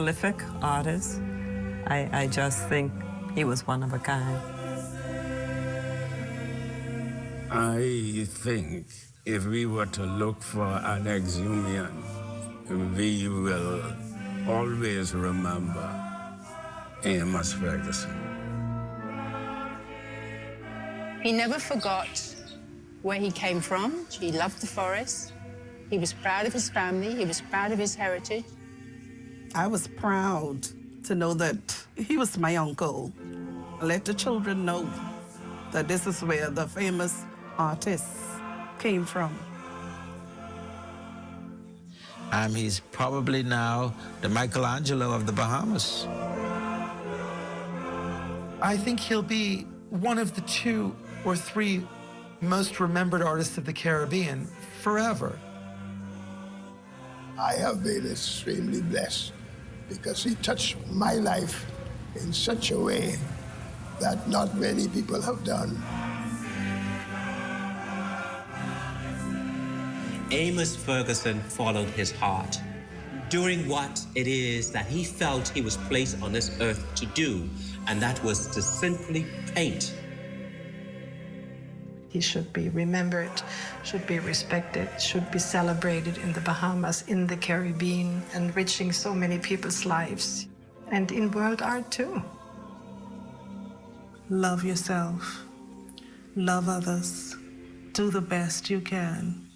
prolific artist. I just think he was one of a kind. I think if we were to look for an exhumian, we will always remember Amos Ferguson. He never forgot where he came from. He loved the forest. He was proud of his family. He was proud of his heritage. I was proud to know that he was my uncle. Let the children know that this is where the famous artists came from. He's probably now the Michelangelo of the Bahamas. I think he'll be one of the 2 or 3 most remembered artists of the Caribbean forever. I have been extremely blessed because he touched my life in such a way that not many people have done. Amos Ferguson followed his heart, doing what it is that he felt he was placed on this earth to do, and that was to simply paint. He should be remembered, should be respected, should be celebrated in the Bahamas, in the Caribbean, enriching so many people's lives, and in world art too. Love yourself, love others, do the best you can,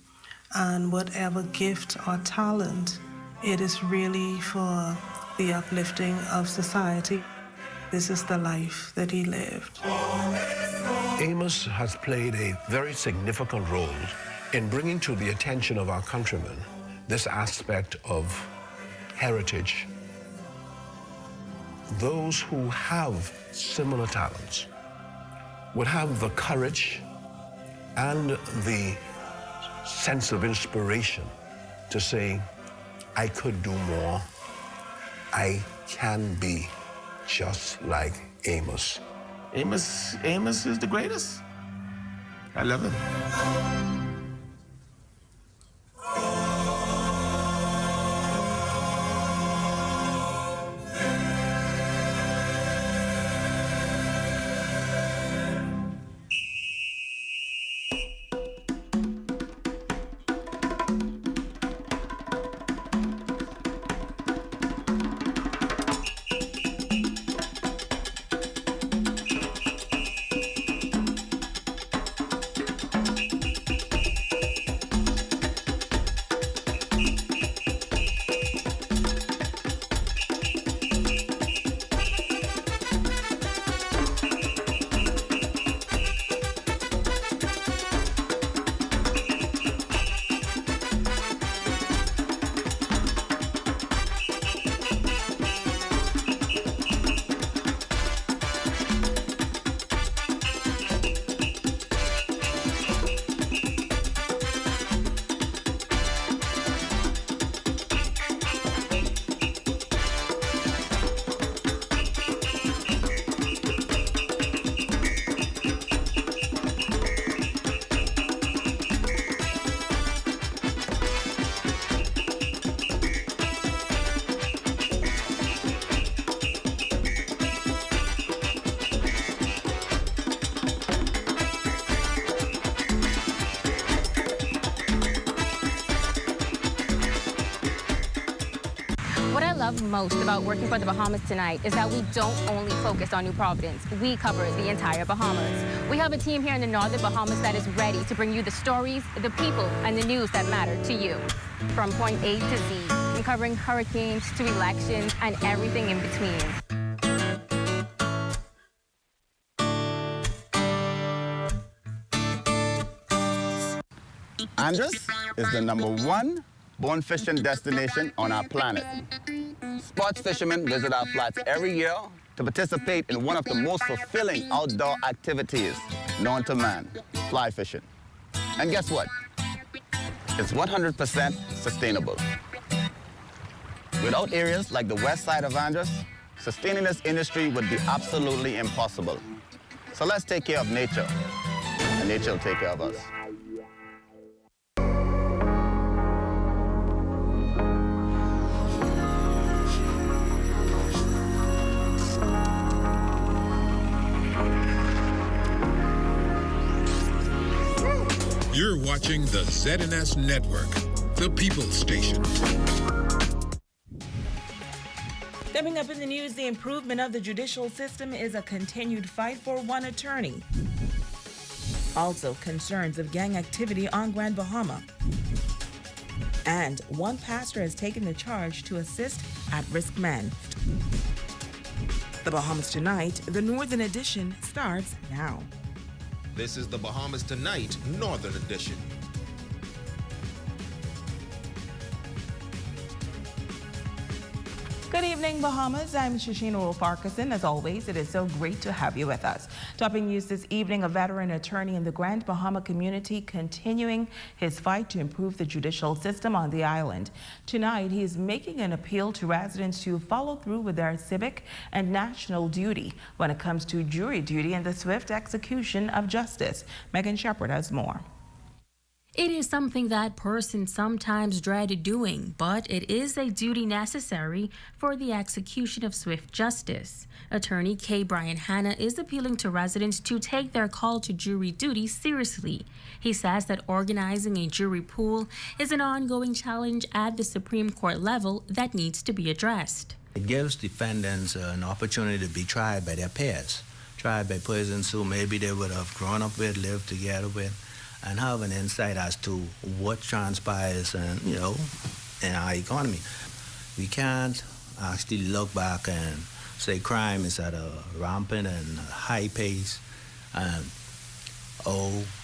and whatever gift or talent, it is really for the uplifting of society. This is the life that he lived. Amos has played a very significant role in bringing to the attention of our countrymen this aspect of heritage. Those who have similar talents would have the courage and the sense of inspiration to say, I could do more. I can be just like Amos. Amos is the greatest. I love him. Most about working for the Bahamas tonight is that we don't only focus on New Providence. We cover the entire Bahamas. We have a team here in the northern Bahamas that is ready to bring you the stories, the people, and the news that matter to you. From point A to Z, from covering hurricanes to elections and everything in between. Andros is the #1 bone fishing destination on our planet. Sports fishermen visit our flats every year to participate in one of the most fulfilling outdoor activities known to man, fly fishing. And guess what? It's 100% sustainable. Without areas like the west side of Andros, sustaining this industry would be absolutely impossible. So let's take care of nature, and nature will take care of us. You're watching the ZNS Network, the People's Station. Coming up in the news, the improvement of the judicial system is a continued fight for one attorney. Also, concerns of gang activity on Grand Bahama. And one pastor has taken the charge to assist at-risk men. The Bahamas Tonight, the Northern Edition, starts now. This is the Bahamas Tonight, Northern Edition. Good evening, Bahamas. I'm Shashina Wolf-Farquharson. As always, it is so great to have you with us. Topping news this evening, a veteran attorney in the Grand Bahama community continuing his fight to improve the judicial system on the island. Tonight, he is making an appeal to residents to follow through with their civic and national duty when it comes to jury duty and the swift execution of justice. Megan Shepard has more. It is something that persons sometimes dread doing, but it is a duty necessary for the execution of swift justice. Attorney K. Brian Hanna is appealing to residents to take their call to jury duty seriously. He says that organizing a jury pool is an ongoing challenge at the Supreme Court level that needs to be addressed. It gives defendants an opportunity to be tried by their peers, tried by persons who maybe they would have grown up with, lived together with, and have an insight as to what transpires in our economy. We can't actually look back and say crime is at a rampant and high pace, and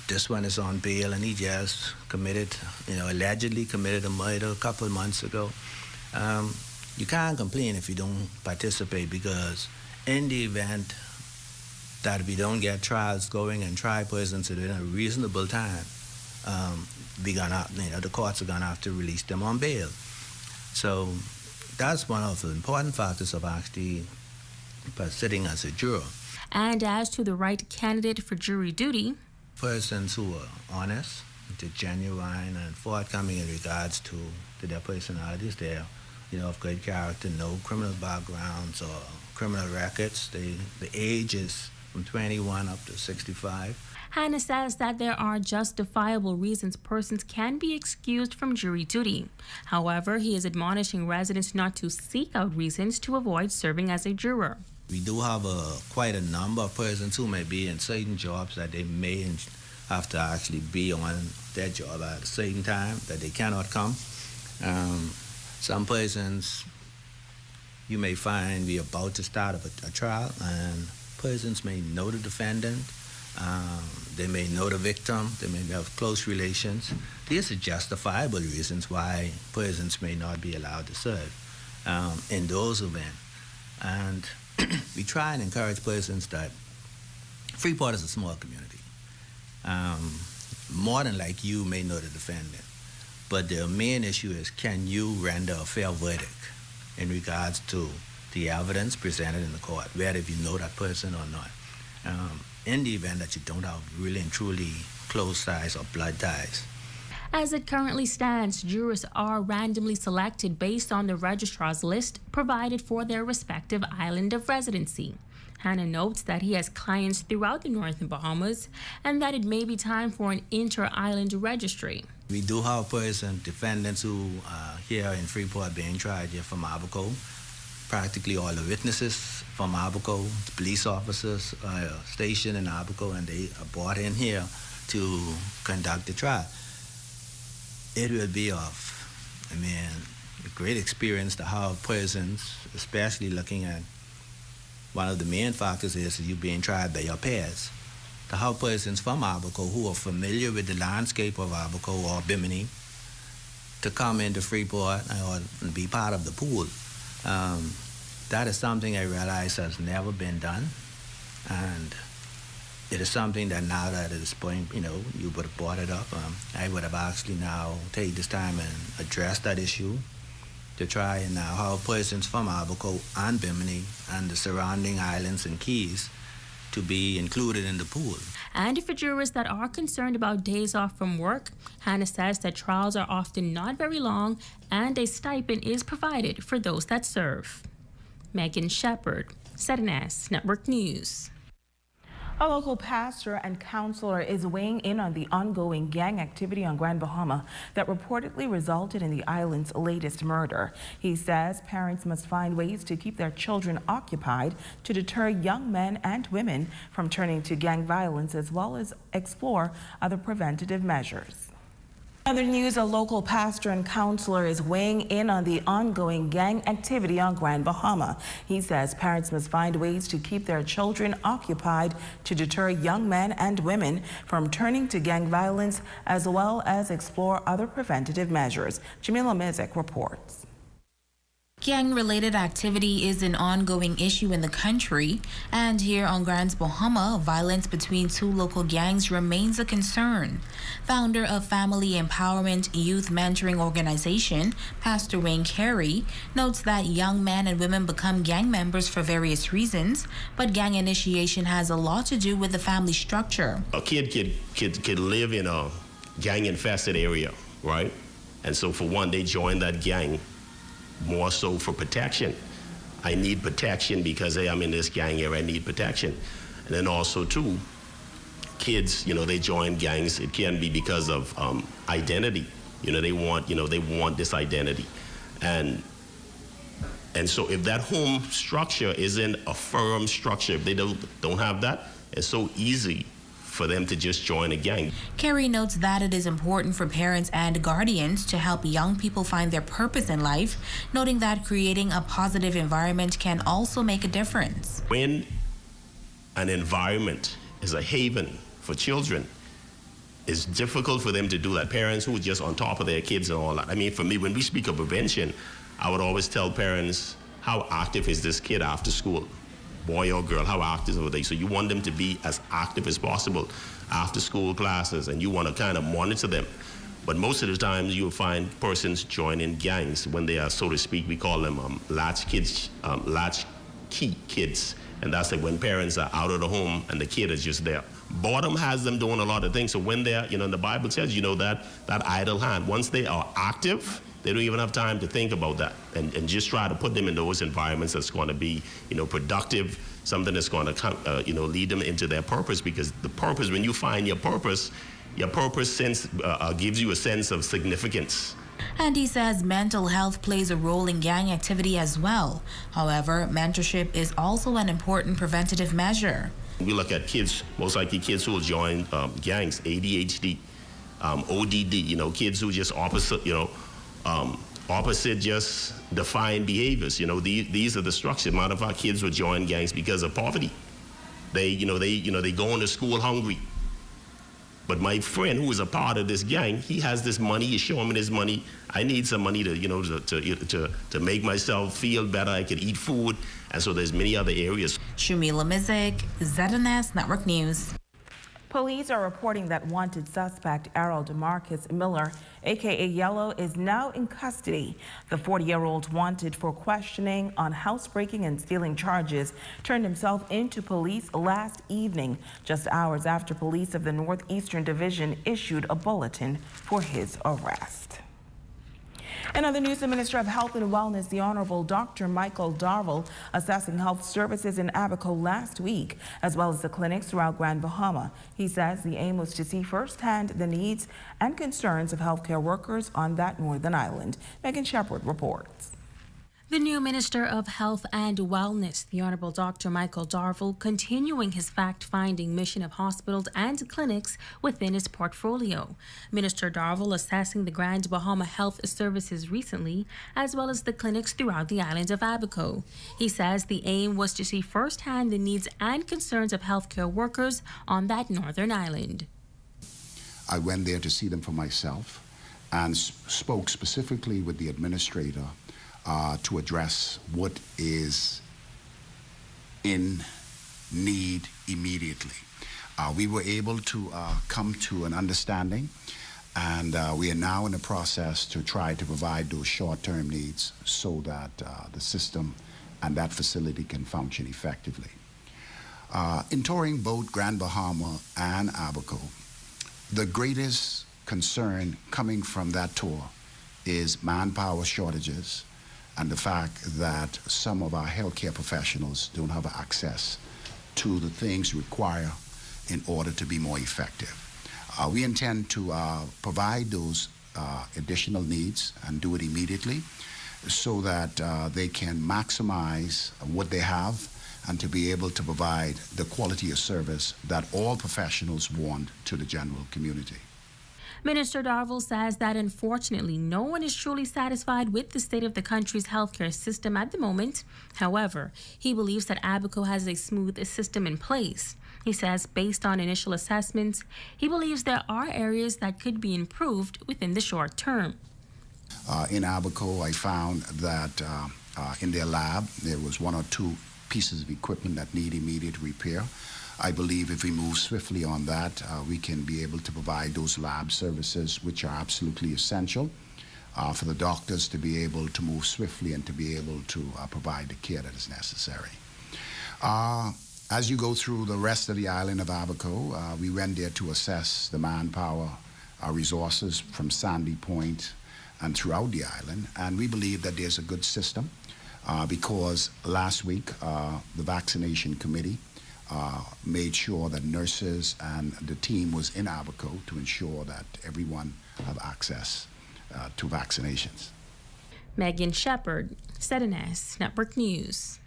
this one is on bail and he just allegedly committed a murder a couple of months ago. You can't complain if you don't participate, because in the event that we don't get trials going and try persons within a reasonable time, the courts are gonna have to release them on bail. So that's one of the important factors of actually sitting as a juror. And as to the right candidate for jury duty, persons who are honest, they're genuine and forthcoming in regards to their personalities, they're of good character, no criminal backgrounds or criminal records. The age is from 21 up to 65. Hanna says that there are justifiable reasons persons can be excused from jury duty. However, he is admonishing residents not to seek out reasons to avoid serving as a juror. We do have quite a number of persons who may be in certain jobs that they may have to actually be on their job at a certain time, that they cannot come. Some persons you may find we're about to start a trial, and persons may know the defendant, they may know the victim, they may have close relations. These are justifiable reasons why persons may not be allowed to serve in those events. And we try and encourage persons that Freeport is a small community. More than like you may know the defendant, but the main issue is, can you render a fair verdict in regards to the evidence presented in the court, whether if you know that person or not. In the event that you don't have really and truly close ties or blood ties. As it currently stands, jurors are randomly selected based on the registrar's list provided for their respective island of residency. Hanna notes that he has clients throughout the Northern Bahamas and that it may be time for an inter-island registry. We do have defendants who are here in Freeport being tried here from Abaco. Practically all the witnesses from Abaco, police officers are stationed in Abaco, and they are brought in here to conduct the trial. It will be a great experience to have persons, especially looking at one of the main factors is you being tried by your peers. To have persons from Abaco who are familiar with the landscape of Abaco or Bimini to come into Freeport or be part of the pool. That is something I realize has never been done, and it is something that now that at this point, you would have brought it up, I would have actually now take this time and address that issue to try and now have persons from Abaco and Bimini and the surrounding islands and keys to be included in the pool. And for jurors that are concerned about days off from work, Hanna says that trials are often not very long and a stipend is provided for those that serve. Megan Shepard, ZNS Network News. A local pastor and counselor is weighing in on the ongoing gang activity on Grand Bahama that reportedly resulted in the island's latest murder. He says parents must find ways to keep their children occupied to deter young men and women from turning to gang violence, as well as explore other preventative measures. Other news, a local pastor and counselor is weighing in on the ongoing gang activity on Grand Bahama. He says parents must find ways to keep their children occupied to deter young men and women from turning to gang violence, as well as explore other preventative measures. Jamila Mizek reports. Gang-related activity is an ongoing issue in the country, and here on Grand Bahama, violence between two local gangs remains a concern. Founder of Family Empowerment Youth Mentoring Organization, Pastor Wayne Carey, notes that young men and women become gang members for various reasons, but gang initiation has a lot to do with the family structure. A kid could live in a gang-infested area, right? And so for one, they join that gang more so for protection. I need protection because, hey, I'm in this gang area, I need protection. And then also, too, kids, they join gangs. It can be because of identity. They want this identity. And so if that home structure isn't a firm structure, if they don't have that, it's so easy for them to just join a gang. Carey notes that it is important for parents and guardians to help young people find their purpose in life, noting that creating a positive environment can also make a difference. When an environment is a haven for children, it's difficult for them to do that. Parents who are just on top of their kids and all that. I mean, for me, when we speak of prevention, I would always tell parents, how active is this kid after school? Boy or girl, how active are they? So you want them to be as active as possible after school classes, and you want to kind of monitor them. But most of the time, you'll find persons joining gangs when they are, so to speak, we call them latchkey kids. And that's like when parents are out of the home and the kid is just there. Boredom has them doing a lot of things. So when they're, the Bible says, that idle hand, once they are active, they don't even have time to think about that, and just try to put them in those environments that's going to be, productive, something that's going to, lead them into their purpose. Because the purpose, when you find your purpose gives you a sense of significance. And he says mental health plays a role in gang activity as well. However, mentorship is also an important preventative measure. We look at kids, most likely kids who will join gangs, ADHD, ODD, kids who just opposite just defined behaviors. These are the structure. A lot of our kids will join gangs because of poverty. They go into school hungry. But my friend who is a part of this gang, he has this money. You show him his money. I need some money to make myself feel better. I could eat food, and so there's many other areas. Shamila Mizik, ZNS Network News. Police are reporting that wanted suspect Errol DeMarcus Miller, a.k.a. Yellow, is now in custody. The 40-year-old, wanted for questioning on housebreaking and stealing charges, turned himself into police last evening, just hours after police of the Northeastern Division issued a bulletin for his arrest. In other news, the Minister of Health and Wellness, the Honorable Dr. Michael Darville, assessing health services in Abaco last week, as well as the clinics throughout Grand Bahama. He says the aim was to see firsthand the needs and concerns of healthcare workers on that northern island. Megan Shepard reports. The new Minister of Health and Wellness, the Honorable Dr. Michael Darville, continuing his fact-finding mission of hospitals and clinics within his portfolio. Minister Darville assessing the Grand Bahama Health Services recently, as well as the clinics throughout the island of Abaco. He says the aim was to see firsthand the needs and concerns of healthcare workers on that northern island. I went there to see them for myself and spoke specifically with the administrator to address what is in need immediately. We were able to come to an understanding, and we are now in the process to try to provide those short-term needs so that the system and that facility can function effectively. In touring both Grand Bahama and Abaco, the greatest concern coming from that tour is manpower shortages and the fact that some of our healthcare professionals don't have access to the things required in order to be more effective. We intend to provide those additional needs and do it immediately so that they can maximize what they have and to be able to provide the quality of service that all professionals want to the general community. Minister Darville says that unfortunately no one is truly satisfied with the state of the country's healthcare system at the moment. However, he believes that Abaco has a smooth system in place. He says based on initial assessments, he believes there are areas that could be improved within the short term. In Abaco, I found that in their lab there was 1 or 2 pieces of equipment that need immediate repair. I believe if we move swiftly on that, we can be able to provide those lab services which are absolutely essential for the doctors to be able to move swiftly and to be able to provide the care that is necessary. As you go through the rest of the island of Abaco, we went there to assess the manpower resources from Sandy Point and throughout the island, and we believe that there's a good system because last week the vaccination committee made sure that nurses and the team was in Abaco to ensure that everyone have access to vaccinations. Megan Shepard, ZNS Network News.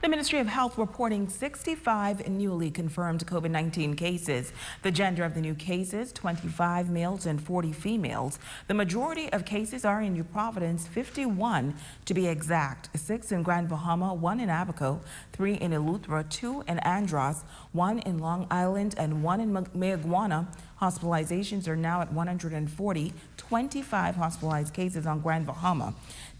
The Ministry of Health reporting 65 newly confirmed COVID-19 cases. The gender of the new cases, 25 males and 40 females. The majority of cases are in New Providence, 51 to be exact. 6 in Grand Bahama, 1 in Abaco, 3 in Eleuthera, 2 in Andros, 1 in Long Island, and 1 in Mayaguana. Hospitalizations are now at 140, 25 hospitalized cases on Grand Bahama.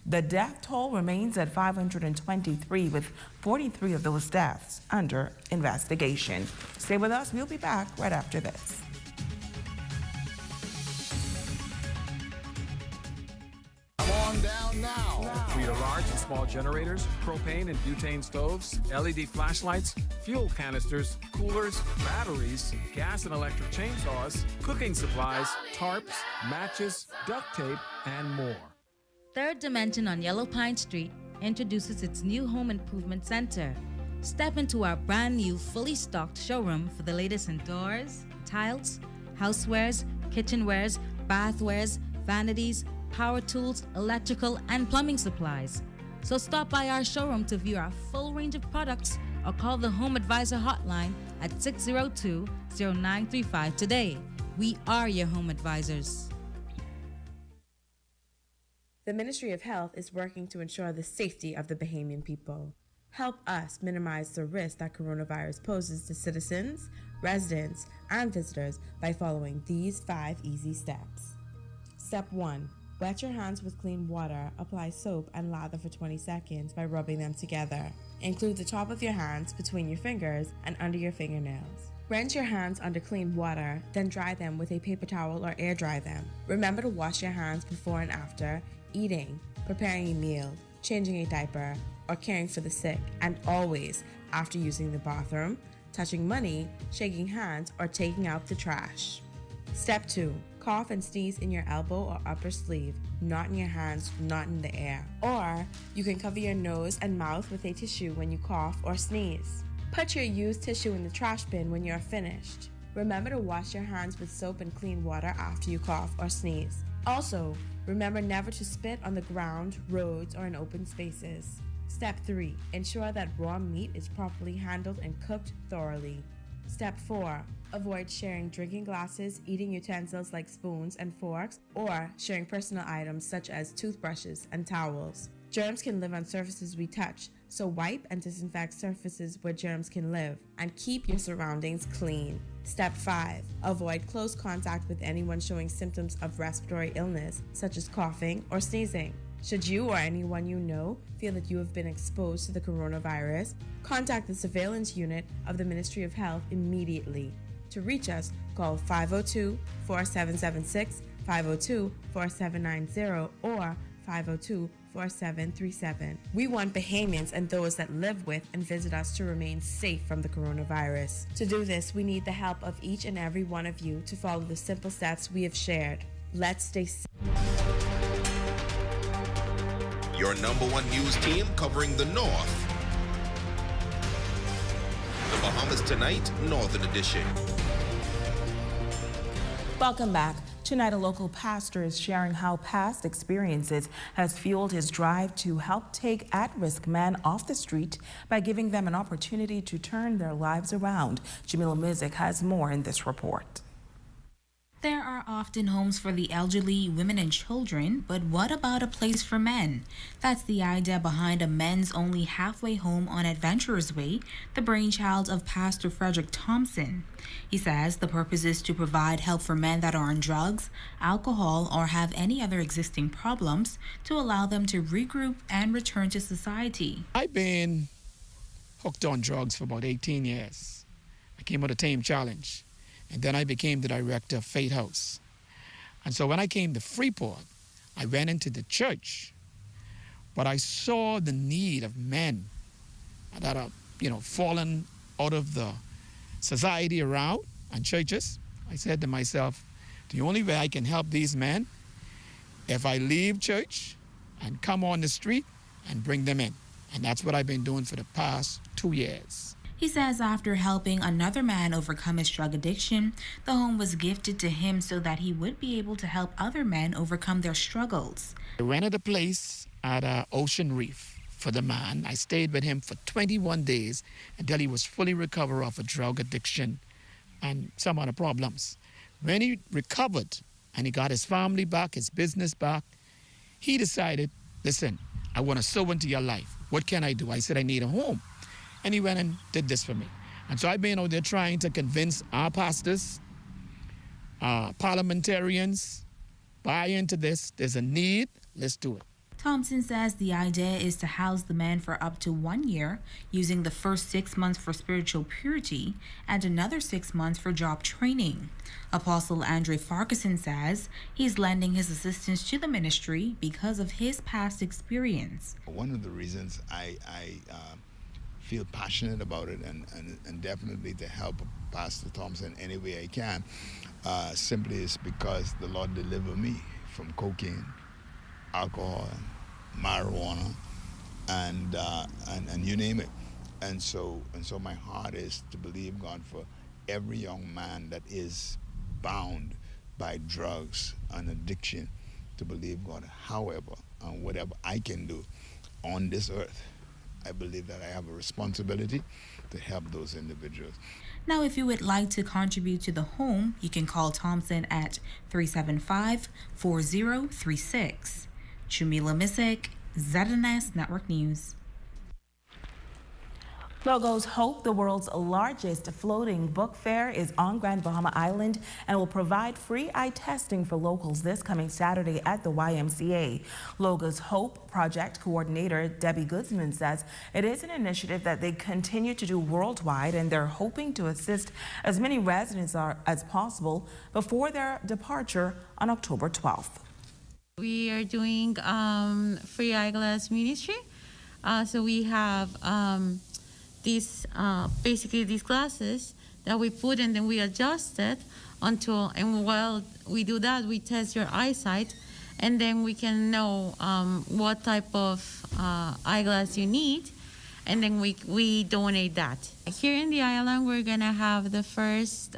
The death toll remains at 523, with 43 of those deaths under investigation. Stay with us. We'll be back right after this. Come on down now. For your large and small generators, propane and butane stoves, LED flashlights, fuel canisters, coolers, batteries, gas and electric chainsaws, cooking supplies, tarps, matches, duct tape, and more. Third Dimension on Yellow Pine Street introduces its new home improvement center. Step into our brand new fully stocked showroom for the latest in doors, tiles, housewares, kitchenwares, bathwares, vanities, power tools, electrical, and plumbing supplies. So stop by our showroom to view our full range of products or call the Home Advisor hotline at 602-0935 today. We are your home advisors. The Ministry of Health is working to ensure the safety of the Bahamian people. Help us minimize the risk that coronavirus poses to citizens, residents, and visitors by following these 5 easy steps. Step 1. Wet your hands with clean water. Apply soap and lather for 20 seconds by rubbing them together. Include the top of your hands between your fingers and under your fingernails. Rinse your hands under clean water, then dry them with a paper towel or air dry them. Remember to wash your hands before and after eating, preparing a meal, changing a diaper, or caring for the sick, and always after using the bathroom, touching money, shaking hands, or taking out the trash. Step 2. Cough and sneeze in your elbow or upper sleeve, not in your hands, not in the air. Or you can cover your nose and mouth with a tissue when you cough or sneeze. Put your used tissue in the trash bin when you're finished. Remember to wash your hands with soap and clean water after you cough or sneeze. Also, remember never to spit on the ground, roads, or in open spaces. Step 3. Ensure that raw meat is properly handled and cooked thoroughly. Step 4. Avoid sharing drinking glasses, eating utensils like spoons and forks, or sharing personal items such as toothbrushes and towels. Germs can live on surfaces we touch, so wipe and disinfect surfaces where germs can live, and keep your surroundings clean. Step 5. Avoid close contact with anyone showing symptoms of respiratory illness, such as coughing or sneezing. Should you or anyone you know feel that you have been exposed to the coronavirus, contact the surveillance unit of the Ministry of Health immediately. To reach us, call 502-4776, 502-4790, or 502-4737. We want Bahamians and those that live with and visit us to remain safe from the coronavirus. To do this, we need the help of each and every one of you to follow the simple steps we have shared. Let's stay safe. Your #1 news team covering the North, the Bahamas Tonight, Northern Edition. Welcome back. Tonight, a local pastor is sharing how past experiences has fueled his drive to help take at-risk men off the street by giving them an opportunity to turn their lives around. Jamila Mizik has more in this report. There are often homes for the elderly, women, and children, but what about a place for men? That's the idea behind a men's only halfway home on Adventurers Way, the brainchild of Pastor Frederick Thompson. He says the purpose is to provide help for men that are on drugs, alcohol, or have any other existing problems to allow them to regroup and return to society. I've been hooked on drugs for about 18 years. I came with a Tame Challenge. And then I became the director of Faith House. And so when I came to Freeport, I went into the church. But I saw the need of men that are, fallen out of the society around and churches. I said to myself, the only way I can help these men if I leave church and come on the street and bring them in. And that's what I've been doing for the past 2 years. He says after helping another man overcome his drug addiction, the home was gifted to him so that he would be able to help other men overcome their struggles. I rented a place at Ocean Reef for the man. I stayed with him for 21 days until he was fully recovered off a drug addiction and some other problems. When he recovered and he got his family back, his business back, he decided, listen, I want to sow into your life. What can I do? I said, I need a home. And he went and did this for me. And so I've been out there trying to convince our pastors, parliamentarians, buy into this. There's a need. Let's do it. Thompson says the idea is to house the men for up to 1 year, using the first 6 months for spiritual purity and another 6 months for job training. Apostle Andre Farquharson says he's lending his assistance to the ministry because of his past experience. One of the reasons I feel passionate about it and definitely to help Pastor Thompson any way I can simply is because the Lord delivered me from cocaine, alcohol, marijuana, and you name it. And so my heart is to believe God for every young man that is bound by drugs and addiction, to believe God however and whatever I can do on this earth. I believe that I have a responsibility to help those individuals. Now, if you would like to contribute to the home, you can call Thompson at 375-4036. Jamila Mizik, ZNS Network News. Logos Hope, the world's largest floating book fair, is on Grand Bahama Island and will provide free eye testing for locals this coming Saturday at the YMCA. Logos Hope project coordinator Debbie Goodsman says it is an initiative that they continue to do worldwide, and they're hoping to assist as many residents as possible before their departure on October 12th. We are doing free eyeglass ministry. So we have basically these glasses that we put and then we adjust it until, and while we do that, we test your eyesight, and then we can know what type of eyeglass you need, and then we donate that. Here in the island, we're gonna have the first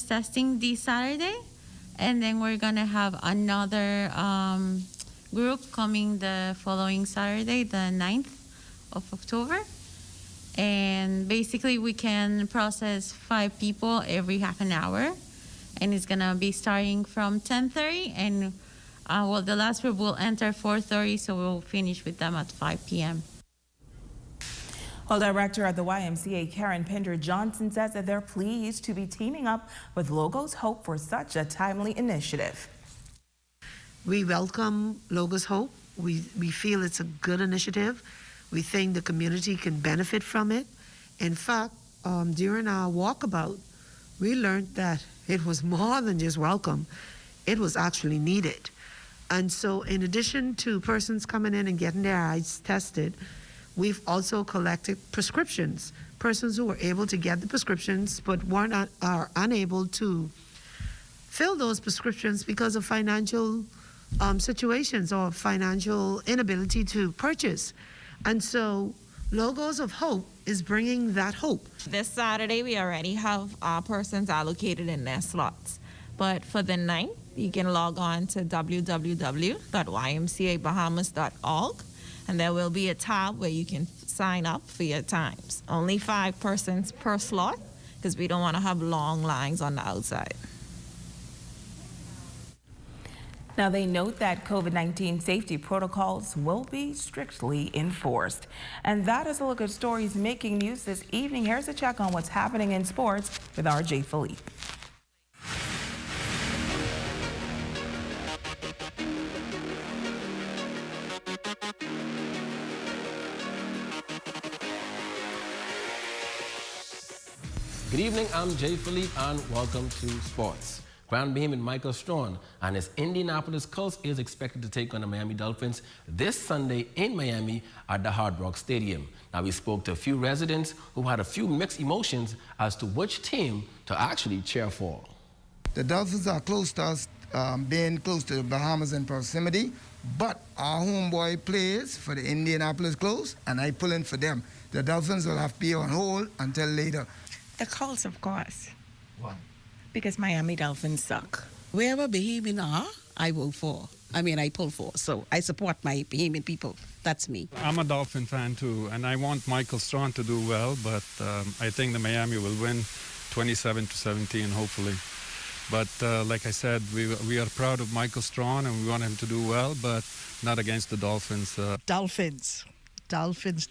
testing this Saturday, and then we're gonna have another group coming the following Saturday, the 9th of October. And basically we can process 5 people every half an hour, and it's gonna be starting from 10:30, and the last group will enter 4:30, so we'll finish with them at 5 p.m. Well, Director of the YMCA, Karen Pinder Johnson, says that they're pleased to be teaming up with Logos Hope for such a timely initiative. We welcome Logos Hope. We feel it's a good initiative. We think the community can benefit from it. In fact, during our walkabout, we learned that it was more than just welcome. It was actually needed. And so in addition to persons coming in and getting their eyes tested, we've also collected prescriptions. Persons who were able to get the prescriptions but are unable to fill those prescriptions because of financial situations or financial inability to purchase. And so Logos of Hope is bringing that hope. This Saturday, we already have our persons allocated in their slots. But for the 9th, you can log on to www.ymcabahamas.org, and there will be a tab where you can sign up for your times. Only 5 persons per slot, because we don't want to have long lines on the outside. Now, they note that COVID-19 safety protocols will be strictly enforced. And that is a look at stories making news this evening. Here's a check on what's happening in sports with RJ Philippe. Good evening, I'm Jay Philippe and welcome to Sports. Grand Bahamian Michael Strawn and his Indianapolis Colts is expected to take on the Miami Dolphins this Sunday in Miami at the Hard Rock Stadium. Now, we spoke to a few residents who had a few mixed emotions as to which team to actually cheer for. The Dolphins are close to us, being close to the Bahamas in proximity, but our homeboy plays for the Indianapolis Colts, and I pull in for them. The Dolphins will have to be on hold until later. The Colts, of course. Why? Because Miami Dolphins suck. Wherever Bahamian are, I vote for. I pull for. So I support my Bahamian people. That's me. I'm a Dolphin fan too, and I want Michael Strawn to do well, but I think the Miami will win 27-17, hopefully. But like I said, we are proud of Michael Strawn and we want him to do well, but not against the Dolphins. Dolphins. Dolphins.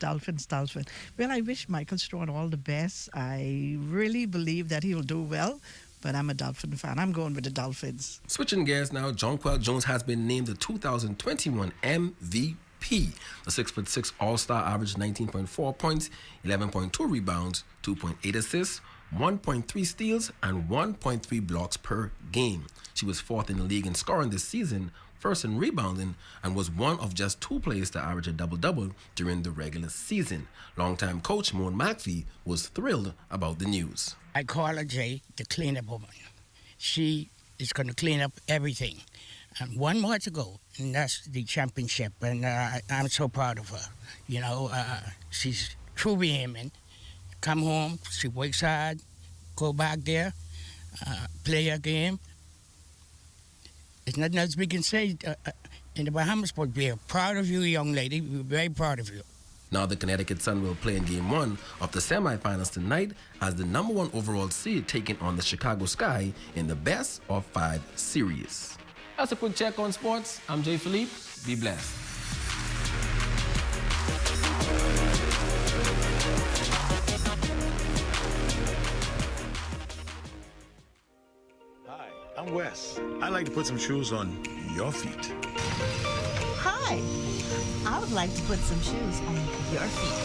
Well, I wish Michael Strawn all the best. I really believe that he'll do well, but I'm a Dolphin fan. I'm going with the Dolphins. Switching gears now, Jean-Claude Jones has been named the 2021 MVP. The 6'6" All-Star averaged 19.4 points, 11.2 rebounds, 2.8 assists, 1.3 steals, and 1.3 blocks per game. She was 4th in the league in scoring this season, 1st in rebounding, and was one of just 2 players to average a double-double during the regular season. Longtime coach Moan McPhee was thrilled about the news. I call her Jay, the cleanup woman. She is going to clean up everything. And one more to go, and that's the championship. And I'm so proud of her. You know, she's true Bahamian. Come home, she works hard, go back there, play a game. There's nothing else we can say in the Bahamas, but we're proud of you, young lady. We're very proud of you. Now the Connecticut Sun will play in Game 1 of the semifinals tonight as the #1 overall seed taking on the Chicago Sky in the best of 5 series. That's a quick check on sports. I'm Jay Philippe. Be blessed. Hi, I'm Wes. I like to put some shoes on your feet. Hi, I would like to put some shoes on your feet.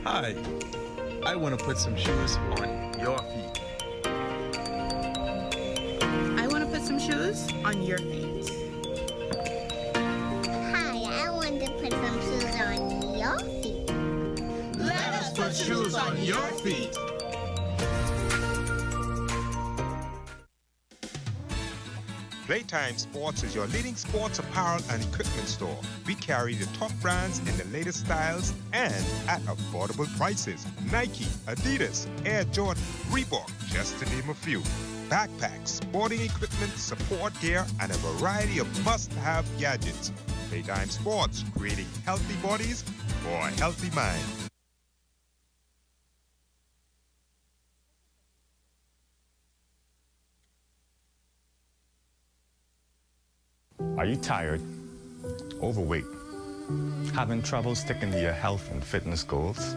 Hi, I want to put some shoes on your feet. I want to put some shoes on your feet. Hi, I want to put some shoes on your feet. Let us put shoes on your feet. Playtime Sports is your leading sports apparel and equipment store. We carry the top brands in the latest styles and at affordable prices. Nike, Adidas, Air Jordan, Reebok, just to name a few. Backpacks, sporting equipment, support gear, and a variety of must-have gadgets. Playtime Sports, creating healthy bodies for a healthy mind. Are you tired, overweight, having trouble sticking to your health and fitness goals?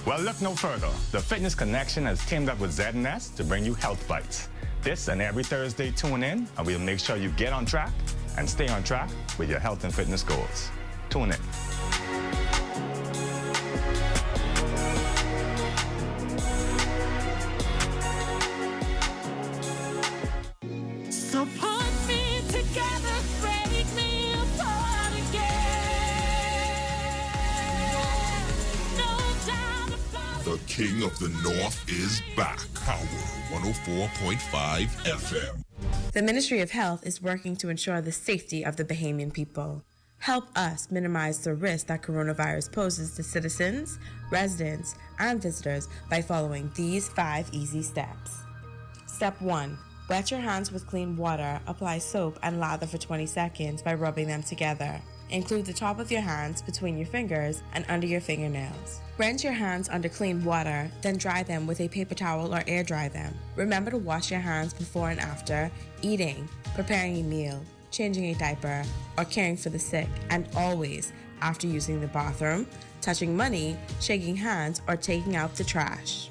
Well, look no further. The Fitness Connection has teamed up with Z&S to bring you Health Bites. This and every Thursday, tune in, and we'll make sure you get on track and stay on track with your health and fitness goals. Tune in. The King of the North is back. Power 104.5 FM. The Ministry of Health is working to ensure the safety of the Bahamian people. Help us minimize the risk that coronavirus poses to citizens, residents, and visitors by following these 5 easy steps. Step 1. Wet your hands with clean water, apply soap, and lather for 20 seconds by rubbing them together. Include the top of your hands between your fingers and under your fingernails. Rinse your hands under clean water, then dry them with a paper towel or air dry them. Remember to wash your hands before and after eating, preparing a meal, changing a diaper, or caring for the sick, and always after using the bathroom, touching money, shaking hands, or taking out the trash.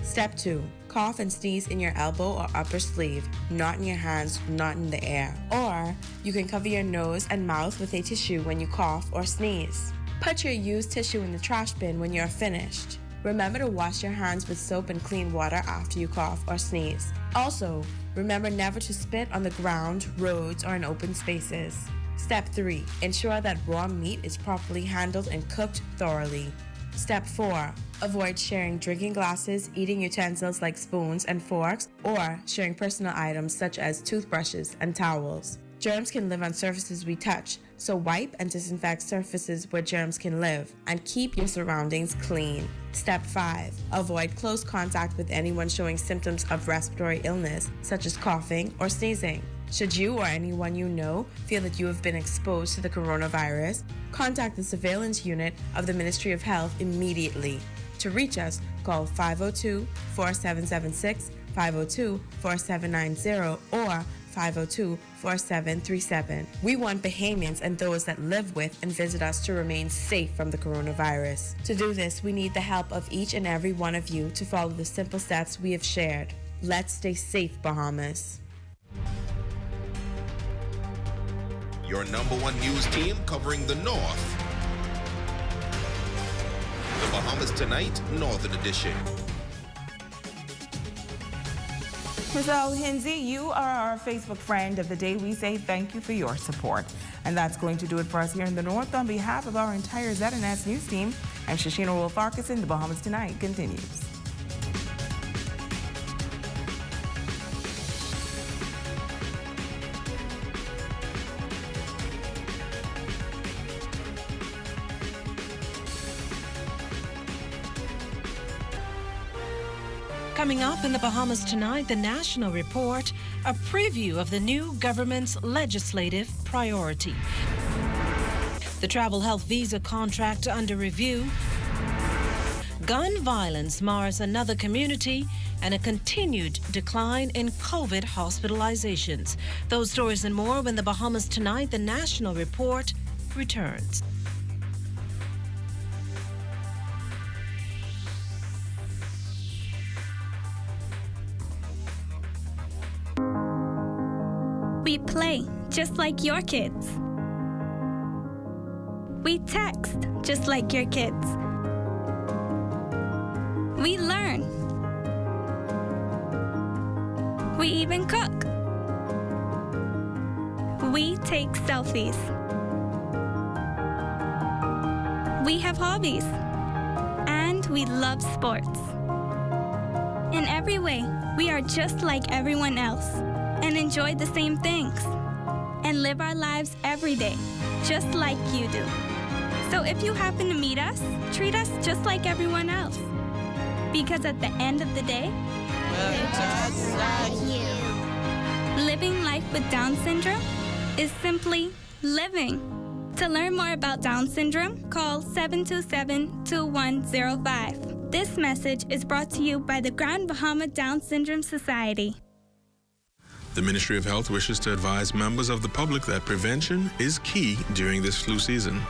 Step 2. Cough and sneeze in your elbow or upper sleeve, not in your hands, not in the air. Or you can cover your nose and mouth with a tissue when you cough or sneeze. Put your used tissue in the trash bin when you're finished. Remember to wash your hands with soap and clean water after you cough or sneeze. Also, remember never to spit on the ground, roads, or in open spaces. Step 3. Ensure that raw meat is properly handled and cooked thoroughly. Step 4. Avoid sharing drinking glasses, eating utensils like spoons and forks, or sharing personal items such as toothbrushes and towels. Germs can live on surfaces we touch, so wipe and disinfect surfaces where germs can live, and keep your surroundings clean. Step 5. Avoid close contact with anyone showing symptoms of respiratory illness, such as coughing or sneezing. Should you or anyone you know feel that you have been exposed to the coronavirus, contact the surveillance unit of the Ministry of Health immediately. To reach us, call 502-4776, 502-4790, or 502-4737. We want Bahamians and those that live with and visit us to remain safe from the coronavirus. To do this, we need the help of each and every one of you to follow the simple steps we have shared. Let's stay safe, Bahamas. Your #1 news team covering the North. The Bahamas Tonight, Northern Edition. Ms. Hinsey, you are our Facebook friend of the day. We say thank you for your support. And that's going to do it for us here in the North. On behalf of our entire ZNS news team, I'm Shashina Wolf-Farquharson. The Bahamas Tonight continues. Coming up in the Bahamas Tonight, the National Report, a preview of the new government's legislative priority. The travel health visa contract under review. Gun violence mars another community, and a continued decline in COVID hospitalizations. Those stories and more when the Bahamas Tonight, the National Report, returns. We play just like your kids. We text just like your kids. We learn. We even cook. We take selfies. We have hobbies. And we love sports. In every way, we are just like everyone else and enjoy the same things and live our lives every day, just like you do. So if you happen to meet us, treat us just like everyone else. Because at the end of the day, we're just like you. Living life with Down syndrome is simply living. To learn more about Down syndrome, call 727-2105. This message is brought to you by the Grand Bahama Down Syndrome Society. The Ministry of Health wishes to advise members of the public that prevention is key during this flu season.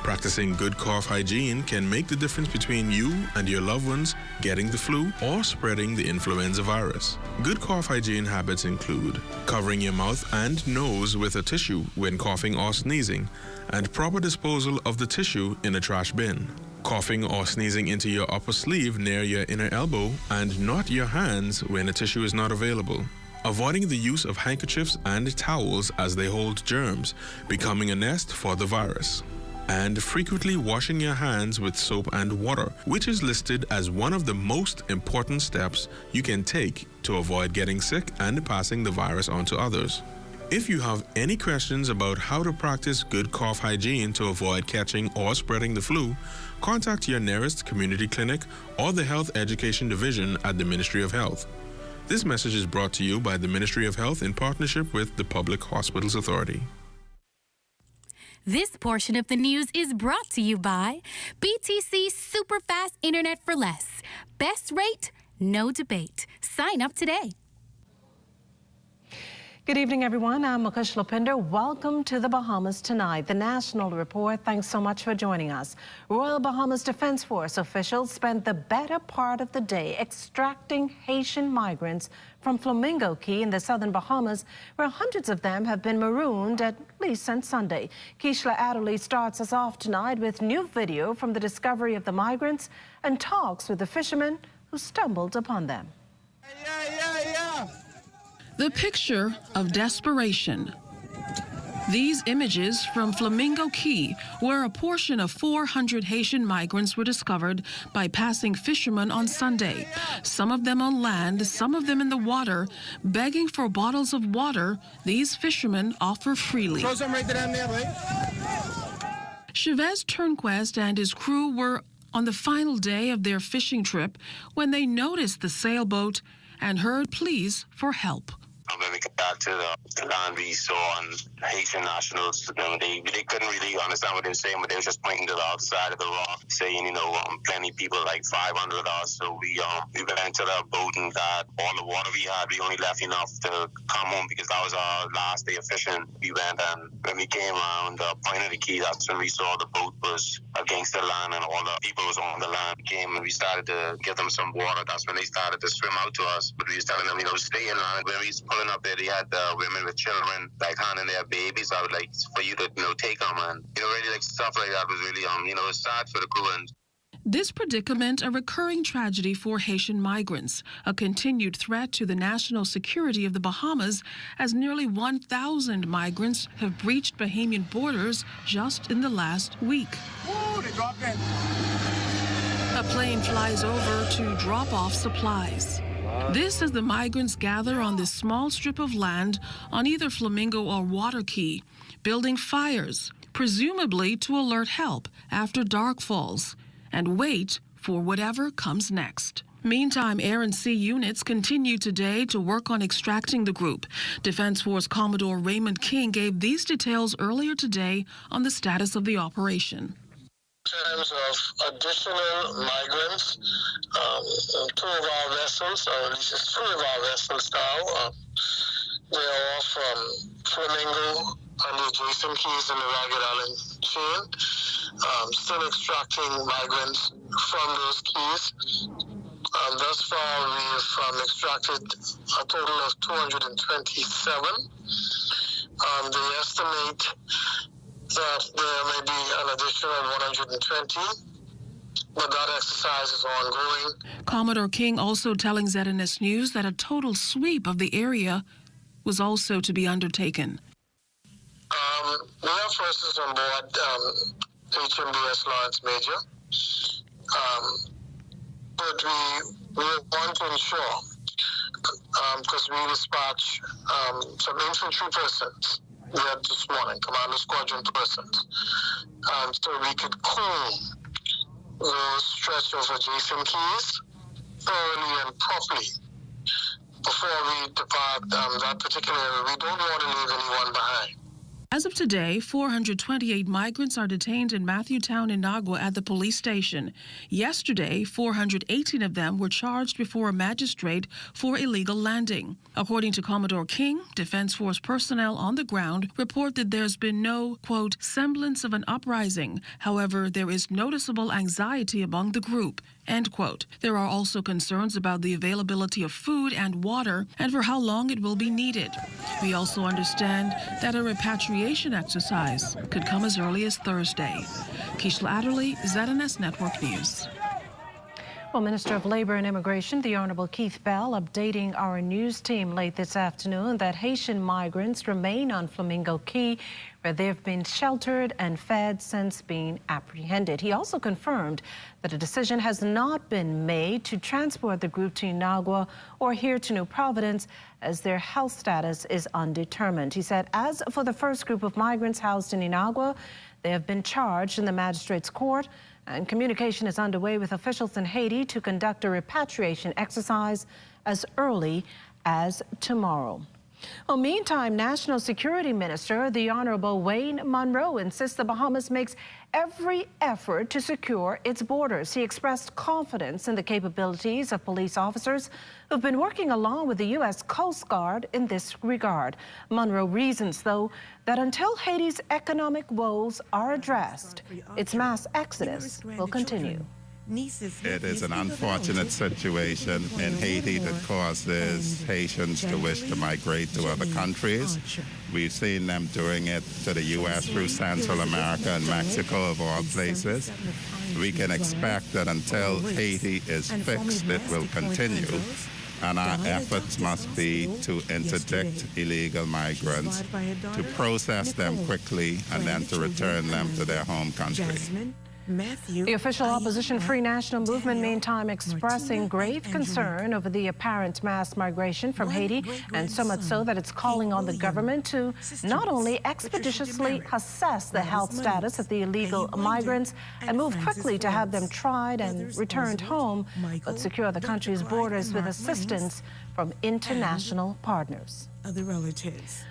Practicing good cough hygiene can make the difference between you and your loved ones getting the flu or spreading the influenza virus. Good cough hygiene habits include covering your mouth and nose with a tissue when coughing or sneezing, and proper disposal of the tissue in a trash bin. Coughing or sneezing into your upper sleeve near your inner elbow and not your hands when a tissue is not available. Avoiding the use of handkerchiefs and towels as they hold germs, becoming a nest for the virus. And frequently washing your hands with soap and water, which is listed as one of the most important steps you can take to avoid getting sick and passing the virus on to others. If you have any questions about how to practice good cough hygiene to avoid catching or spreading the flu, contact your nearest community clinic or the Health Education Division at the Ministry of Health. This message is brought to you by the Ministry of Health in partnership with the Public Hospitals Authority. This portion of the news is brought to you by BTC Superfast Internet for Less. Best rate, no debate. Sign up today. Good evening, everyone. I'm Mukesh Lopinder. Welcome to the Bahamas Tonight, the National Report. Thanks so much for joining us. Royal Bahamas Defense Force officials spent the better part of the day extracting Haitian migrants from Flamingo Key in the southern Bahamas, where hundreds of them have been marooned at least since Sunday. Keishla Adderley starts us off tonight with new video from the discovery of the migrants and talks with the fishermen who stumbled upon them. The picture of desperation. These images from Flamingo Key, where a portion of 400 Haitian migrants were discovered by passing fishermen on Sunday. Some of them on land, some of them in the water, begging for bottles of water these fishermen offer freely. Chavez Turnquest and his crew were on the final day of their fishing trip when they noticed the sailboat and heard pleas for help. When we got back to the land, we saw Haitian nationals. They couldn't really understand what they were saying, but they were just pointing to the other side of the rock, saying, plenty of people, like 500 of us. So we went to the boat and got all the water we had. We only left enough to come home because that was our last day of fishing. We went, and when we came around the point of the key, that's when we saw the boat was against the land and all the people was on the land. We came and we started to give them some water. That's when they started to swim out to us. But we was telling them, stay in land. When we was pulling up there, they had women with children, like handing their babies out, like for you to take them, and really like stuff like that was really sad for the crew. And this predicament, a recurring tragedy for Haitian migrants, a continued threat to the national security of the Bahamas, as nearly 1,000 migrants have breached Bahamian borders just in the last week. Ooh, they dropped in. A plane flies over to drop off supplies. This as the migrants gather on this small strip of land on either Flamingo or Water Key, building fires, presumably to alert help after dark falls, and wait for whatever comes next. Meantime, Air and Sea units continue today to work on extracting the group. Defense Force Commodore Raymond King gave these details earlier today on the status of the operation. In terms of additional migrants, two of our vessels, or at least it's three of our vessels now, they are all from Flamingo and the adjacent keys in the Ragged Island chain, still extracting migrants from those keys. Thus far, we have extracted a total of 227. They estimate that there may be an additional 120, but that exercise is ongoing. Commodore King also telling ZNS News that a total sweep of the area was also to be undertaken. We have forces on board HMBS Lawrence Major, but we want to ensure, because we dispatch some infantry persons there this morning, Commander Squadron persons, so we could comb those stretch of adjacent keys thoroughly and properly before we depart that particular area. We don't want to leave anyone behind. As of today, 428 migrants are detained in Matthewtown in Nagua at the police station. Yesterday, 418 of them were charged before a magistrate for illegal landing. According to Commodore King, Defense Force personnel on the ground report that there's been no, quote, semblance of an uprising. However, there is noticeable anxiety among the group, end quote. There are also concerns about the availability of food and water and for how long it will be needed. We also understand that a repatriation exercise could come as early as Thursday. Keishla Adderley, ZNS Network News. Well, Minister of Labor and Immigration, the Honorable Keith Bell, updating our news team late this afternoon that Haitian migrants remain on Flamingo Key, where they've been sheltered and fed since being apprehended. He also confirmed that a decision has not been made to transport the group to Inagua or here to New Providence, as their health status is undetermined. He said, as for the first group of migrants housed in Inagua, they have been charged in the magistrate's court, and communication is underway with officials in Haiti to conduct a repatriation exercise as early as tomorrow. Well, meantime, National Security Minister, the Honorable Wayne Monroe, insists the Bahamas makes every effort to secure its borders. He expressed confidence in the capabilities of police officers who've been working along with the U.S. Coast Guard in this regard. Monroe reasons, though, that until Haiti's economic woes are addressed, its mass exodus will continue. It is an unfortunate situation in Haiti that causes Haitians to wish to migrate to other countries. We've seen them doing it to the U.S. through Central America and Mexico, of all places. We can expect that until Haiti is fixed, it will continue. And our efforts must be to interdict illegal migrants, to process them quickly, and then to return them to their home country. The official opposition Free National Movement, meantime, expressing grave concern over the apparent mass migration from Haiti, and so much so that it's calling on the government to not only expeditiously assess the health status of the illegal migrants and move quickly to have them tried and returned home, but secure the country's borders with assistance from international partners. Other relatives.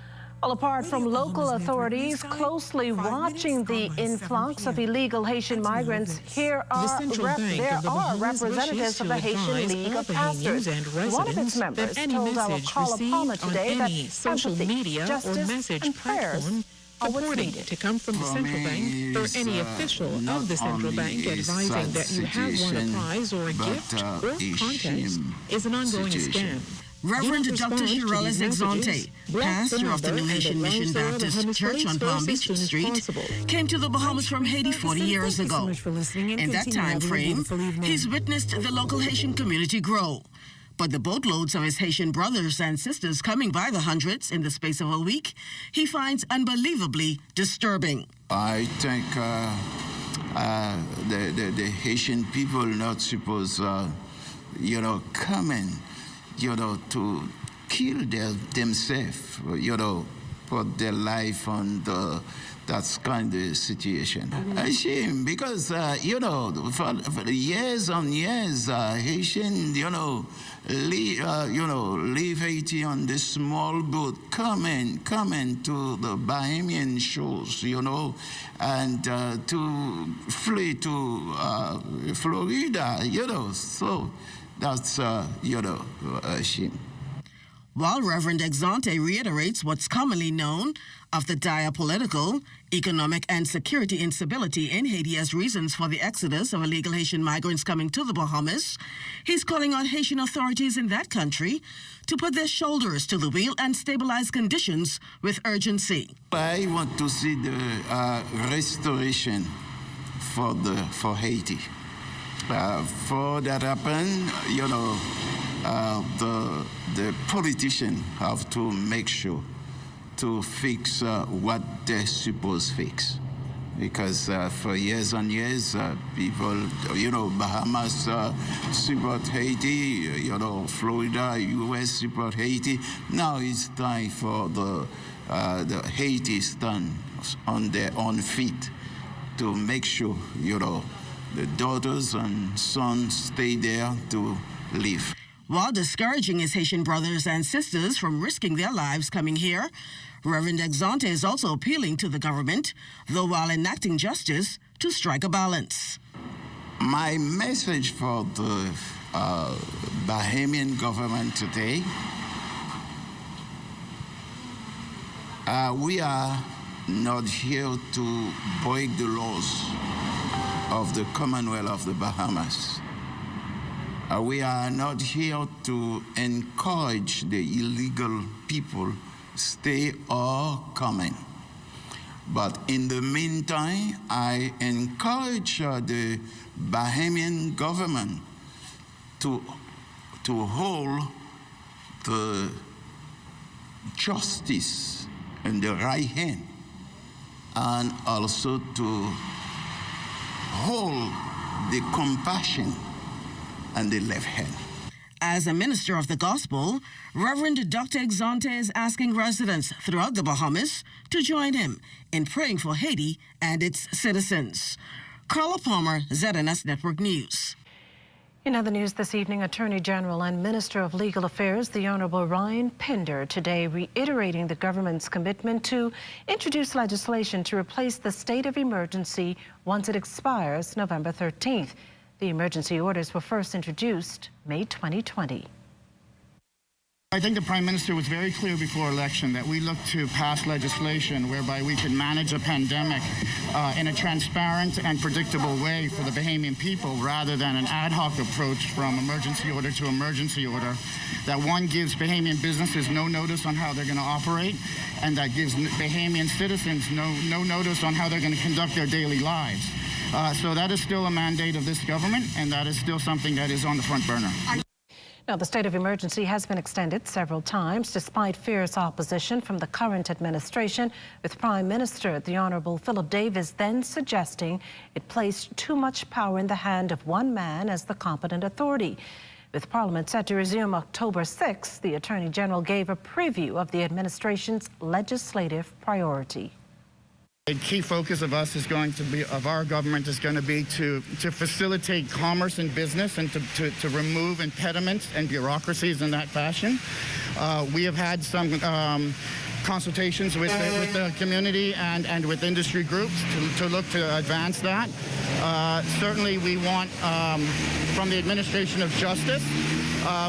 Well, apart from local authorities closely watching the influx of illegal Haitian migrants, there are representatives of the Haitian League of Pastors. One of its members told our Call Palmer today that empathy, justice, and prayers are what's needed. To come from the central bank or any official of the central bank advising that you have won a prize or a gift or contest is an ongoing scam. Reverend Dr. Shirelis Exante, pastor of the New Haitian Mission Baptist Church on Palm Beach Street, came to the Bahamas from Haiti 40 years ago. In that time frame, he's witnessed the local Haitian community grow. But the boatloads of his Haitian brothers and sisters coming by the hundreds in the space of a week, he finds unbelievably disturbing. I think the Haitian people not supposed, coming, to kill themselves, put their life on that kind of situation. A shame, because, for years on years, Haitian, leave Haiti on this small boat, coming to the Bahamian shores, and to flee to Florida, so that's, a shame. While Reverend Exante reiterates what's commonly known of the dire political, economic, and security instability in Haiti as reasons for the exodus of illegal Haitian migrants coming to the Bahamas, he's calling on Haitian authorities in that country to put their shoulders to the wheel and stabilize conditions with urgency. I want to see the restoration for Haiti. For that happen, the politicians have to make sure to fix what they're supposed to fix. Because for years and years, people, Bahamas support Haiti, Florida, U.S. support Haiti. Now it's time for the Haiti stand on their own feet to make sure, the daughters and sons stay there to live. While discouraging his Haitian brothers and sisters from risking their lives coming here, Reverend Exante is also appealing to the government, though while enacting justice, to strike a balance. My message for the Bahamian government today, we are not here to break the laws of the Commonwealth of the Bahamas. We are not here to encourage the illegal people stay or coming. But in the meantime, I encourage the Bahamian government to hold the justice in the right hand and also to hold the compassion in the left hand. As a minister of the gospel, Reverend Dr. Exante is asking residents throughout the Bahamas to join him in praying for Haiti and its citizens. Carla Palmer, ZNS Network News. In other news this evening, Attorney General and Minister of Legal Affairs, the Honorable Ryan Pinder, today reiterating the government's commitment to introduce legislation to replace the state of emergency once it expires November 13th. The emergency orders were first introduced May 2020. I think the Prime Minister was very clear before election that we look to pass legislation whereby we can manage a pandemic in a transparent and predictable way for the Bahamian people rather than an ad hoc approach from emergency order to emergency order. That one gives Bahamian businesses no notice on how they're going to operate, and that gives Bahamian citizens no notice on how they're going to conduct their daily lives. So that is still a mandate of this government, and that is still something that is on the front burner. Now, the state of emergency has been extended several times despite fierce opposition from the current administration, with Prime Minister the Honorable Philip Davis then suggesting it placed too much power in the hand of one man as the competent authority. With Parliament set to resume October 6th, the Attorney General gave a preview of the administration's legislative priority. A key focus of our government is going to be to facilitate commerce and business and to remove impediments and bureaucracies in that fashion. We have had some consultations with the community and with industry groups to look to advance that. Certainly we want from the administration of justice,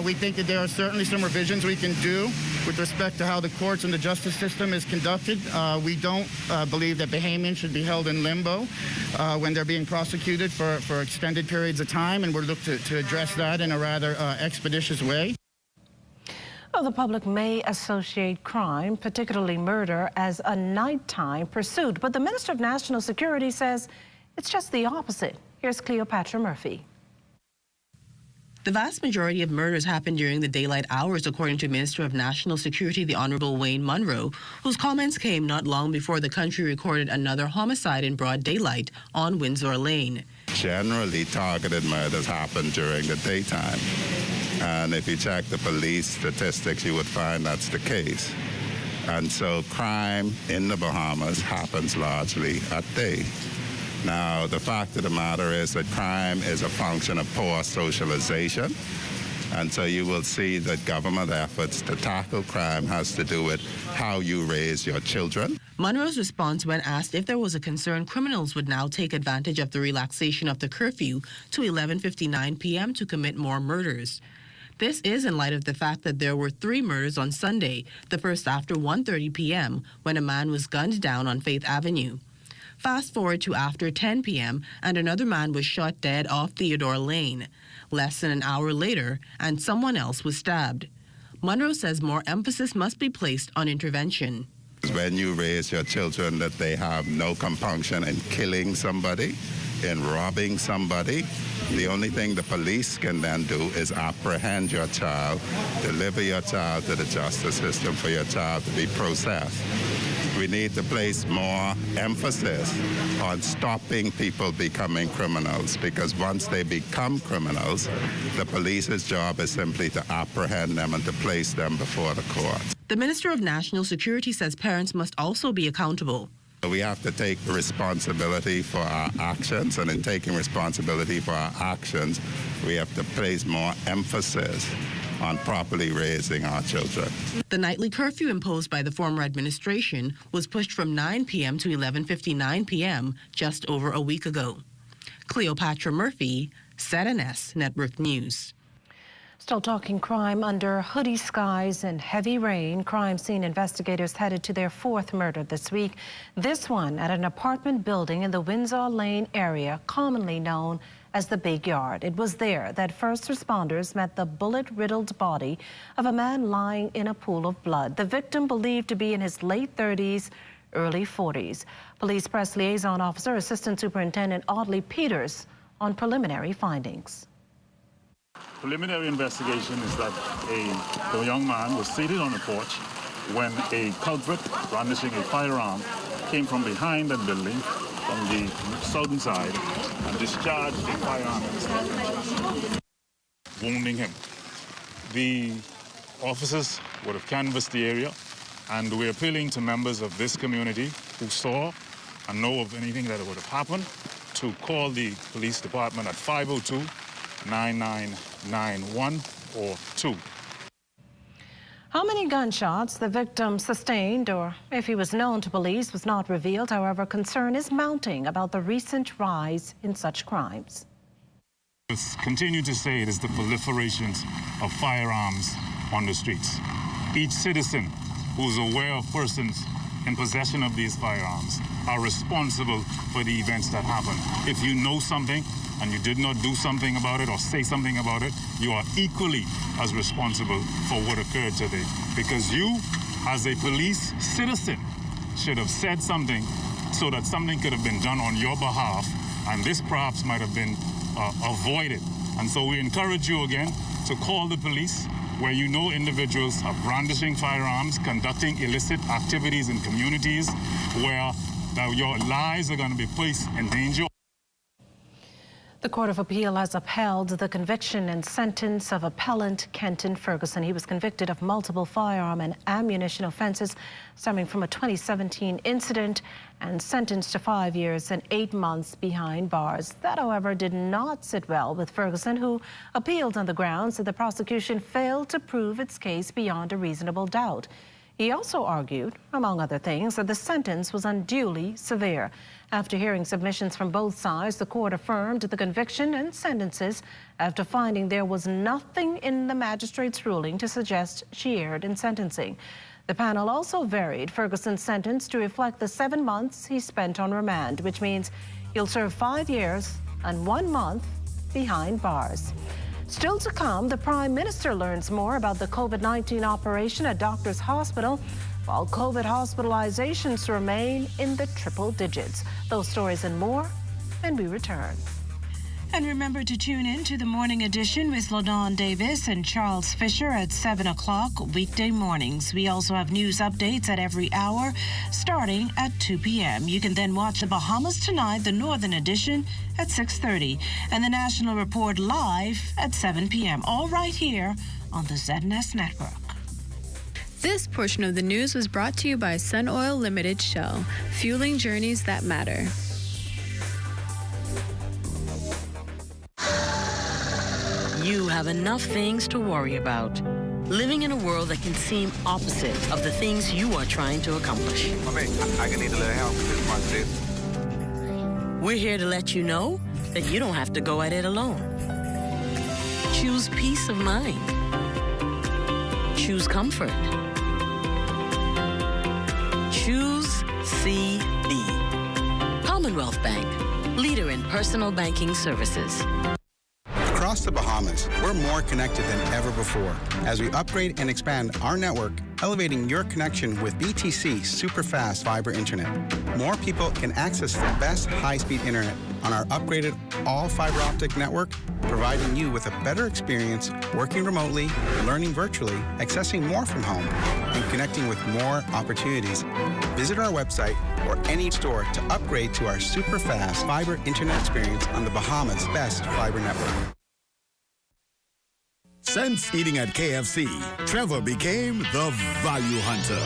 we think that there are certainly some revisions we can do with respect to how the courts and the justice system is conducted. We don't believe that Bahamians should be held in limbo when they're being prosecuted for extended periods of time, and we're looking to address that in a rather expeditious way. Well, the public may associate crime, particularly murder, as a nighttime pursuit, but the Minister of National Security says it's just the opposite. Here's Cleopatra Murphy. The vast majority of murders happen during the daylight hours, according to Minister of National Security, the Honorable Wayne Munro, whose comments came not long before the country recorded another homicide in broad daylight on Windsor Lane. Generally, targeted murders happen during the daytime. And if you check the police statistics, you would find that's the case. And so crime in the Bahamas happens largely at day. Now, the fact of the matter is that crime is a function of poor socialization. And so you will see that government efforts to tackle crime has to do with how you raise your children. Munro's response when asked if there was a concern criminals would now take advantage of the relaxation of the curfew to 11:59 p.m. to commit more murders. This is in light of the fact that there were 3 murders on Sunday, the first after 1:30 p.m. when a man was gunned down on Faith Avenue. Fast forward to after 10 p.m. and another man was shot dead off Theodore Lane. Less than an hour later, and someone else was stabbed. Munro says more emphasis must be placed on intervention. When you raise your children that they have no compunction in killing somebody, in robbing somebody, the only thing the police can then do is apprehend your child, deliver your child to the justice system for your child to be processed. We need to place more emphasis on stopping people becoming criminals, because once they become criminals, the police's job is simply to apprehend them and to place them before the court. The Minister of National Security says parents must also be accountable. We have to take responsibility for our actions, and in taking responsibility for our actions, we have to place more emphasis on properly raising our children. The nightly curfew imposed by the former administration was pushed from 9 p.m. to 11:59 p.m. just over a week ago. Cleopatra Murphy, ZNS Network News. Still talking crime under hoodie skies and heavy rain. Crime scene investigators headed to their 4th murder this week. This one at an apartment building in the Windsor Lane area, commonly known as the Big Yard. It was there that first responders met the bullet-riddled body of a man lying in a pool of blood. The victim believed to be in his late 30s, early 40s. Police Press Liaison Officer Assistant Superintendent Audley Peters on preliminary findings. Preliminary investigation is that the young man was seated on the porch when a culprit brandishing a firearm came from behind the building from the southern side and discharged a firearm, wounding him. The officers would have canvassed the area, and we're appealing to members of this community who saw and know of anything that would have happened to call the police department at 502-9991 or 2. How many gunshots the victim sustained, or if he was known to police, was not revealed. However, concern is mounting about the recent rise in such crimes. Continue to say it is the proliferation of firearms on the streets. Each citizen who is aware of persons in possession of these firearms are responsible for the events that happen. If you know something and you did not do something about it or say something about it, you are equally as responsible for what occurred today. Because you, as a police citizen, should have said something so that something could have been done on your behalf, and this perhaps might have been avoided. And so we encourage you again to call the police where you know individuals are brandishing firearms, conducting illicit activities in communities where your lives are going to be placed in danger. The Court of Appeal has upheld the conviction and sentence of appellant Kenton Ferguson. He was convicted of multiple firearm and ammunition offenses stemming from a 2017 incident and sentenced to 5 years and 8 months behind bars. That, however, did not sit well with Ferguson, who appealed on the grounds that the prosecution failed to prove its case beyond a reasonable doubt. He also argued, among other things, that the sentence was unduly severe. After hearing submissions from both sides, the court affirmed the conviction and sentences after finding there was nothing in the magistrate's ruling to suggest she erred in sentencing. The panel also varied Ferguson's sentence to reflect the 7 months he spent on remand, which means he'll serve 5 years and 1 month behind bars. Still to come, the Prime Minister learns more about the COVID-19 operation at Doctors Hospital, while COVID hospitalizations remain in the triple digits. Those stories and more, and we return. And remember to tune in to the Morning Edition with LaDawn Davis and Charles Fisher at 7 o'clock weekday mornings. We also have news updates at every hour, starting at 2 p.m. You can then watch the Bahamas Tonight, the Northern Edition, at 6:30, and the National Report live at 7 p.m., all right here on the ZNS Network. This portion of the news was brought to you by Sun Oil Limited Shell, fueling journeys that matter. You have enough things to worry about. Living in a world that can seem opposite of the things you are trying to accomplish. I can need a little help with this myself. We're here to let you know that you don't have to go at it alone. Choose peace of mind. Choose comfort. Choose CB. Commonwealth Bank, leader in personal banking services. Across the Bahamas, we're more connected than ever before as we upgrade and expand our network, elevating your connection with BTC Superfast Fiber Internet. More people can access the best high-speed internet on our upgraded all-fiber optic network, providing you with a better experience working remotely, learning virtually, accessing more from home, and connecting with more opportunities. Visit our website or any store to upgrade to our super-fast fiber internet experience on the Bahamas' best fiber network. Since eating at KFC, Trevor became the value hunter.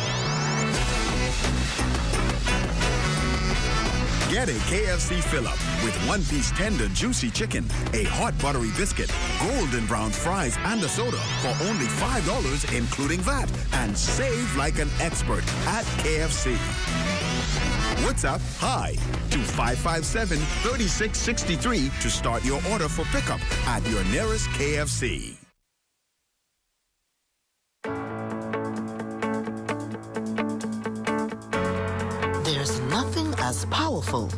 Get a KFC fill-up with one-piece tender, juicy chicken, a hot buttery biscuit, golden brown fries, and a soda for only $5, including VAT, and save like an expert at KFC. WhatsApp hi to 557-3663 to start your order for pickup at your nearest KFC. There's nothing as powerful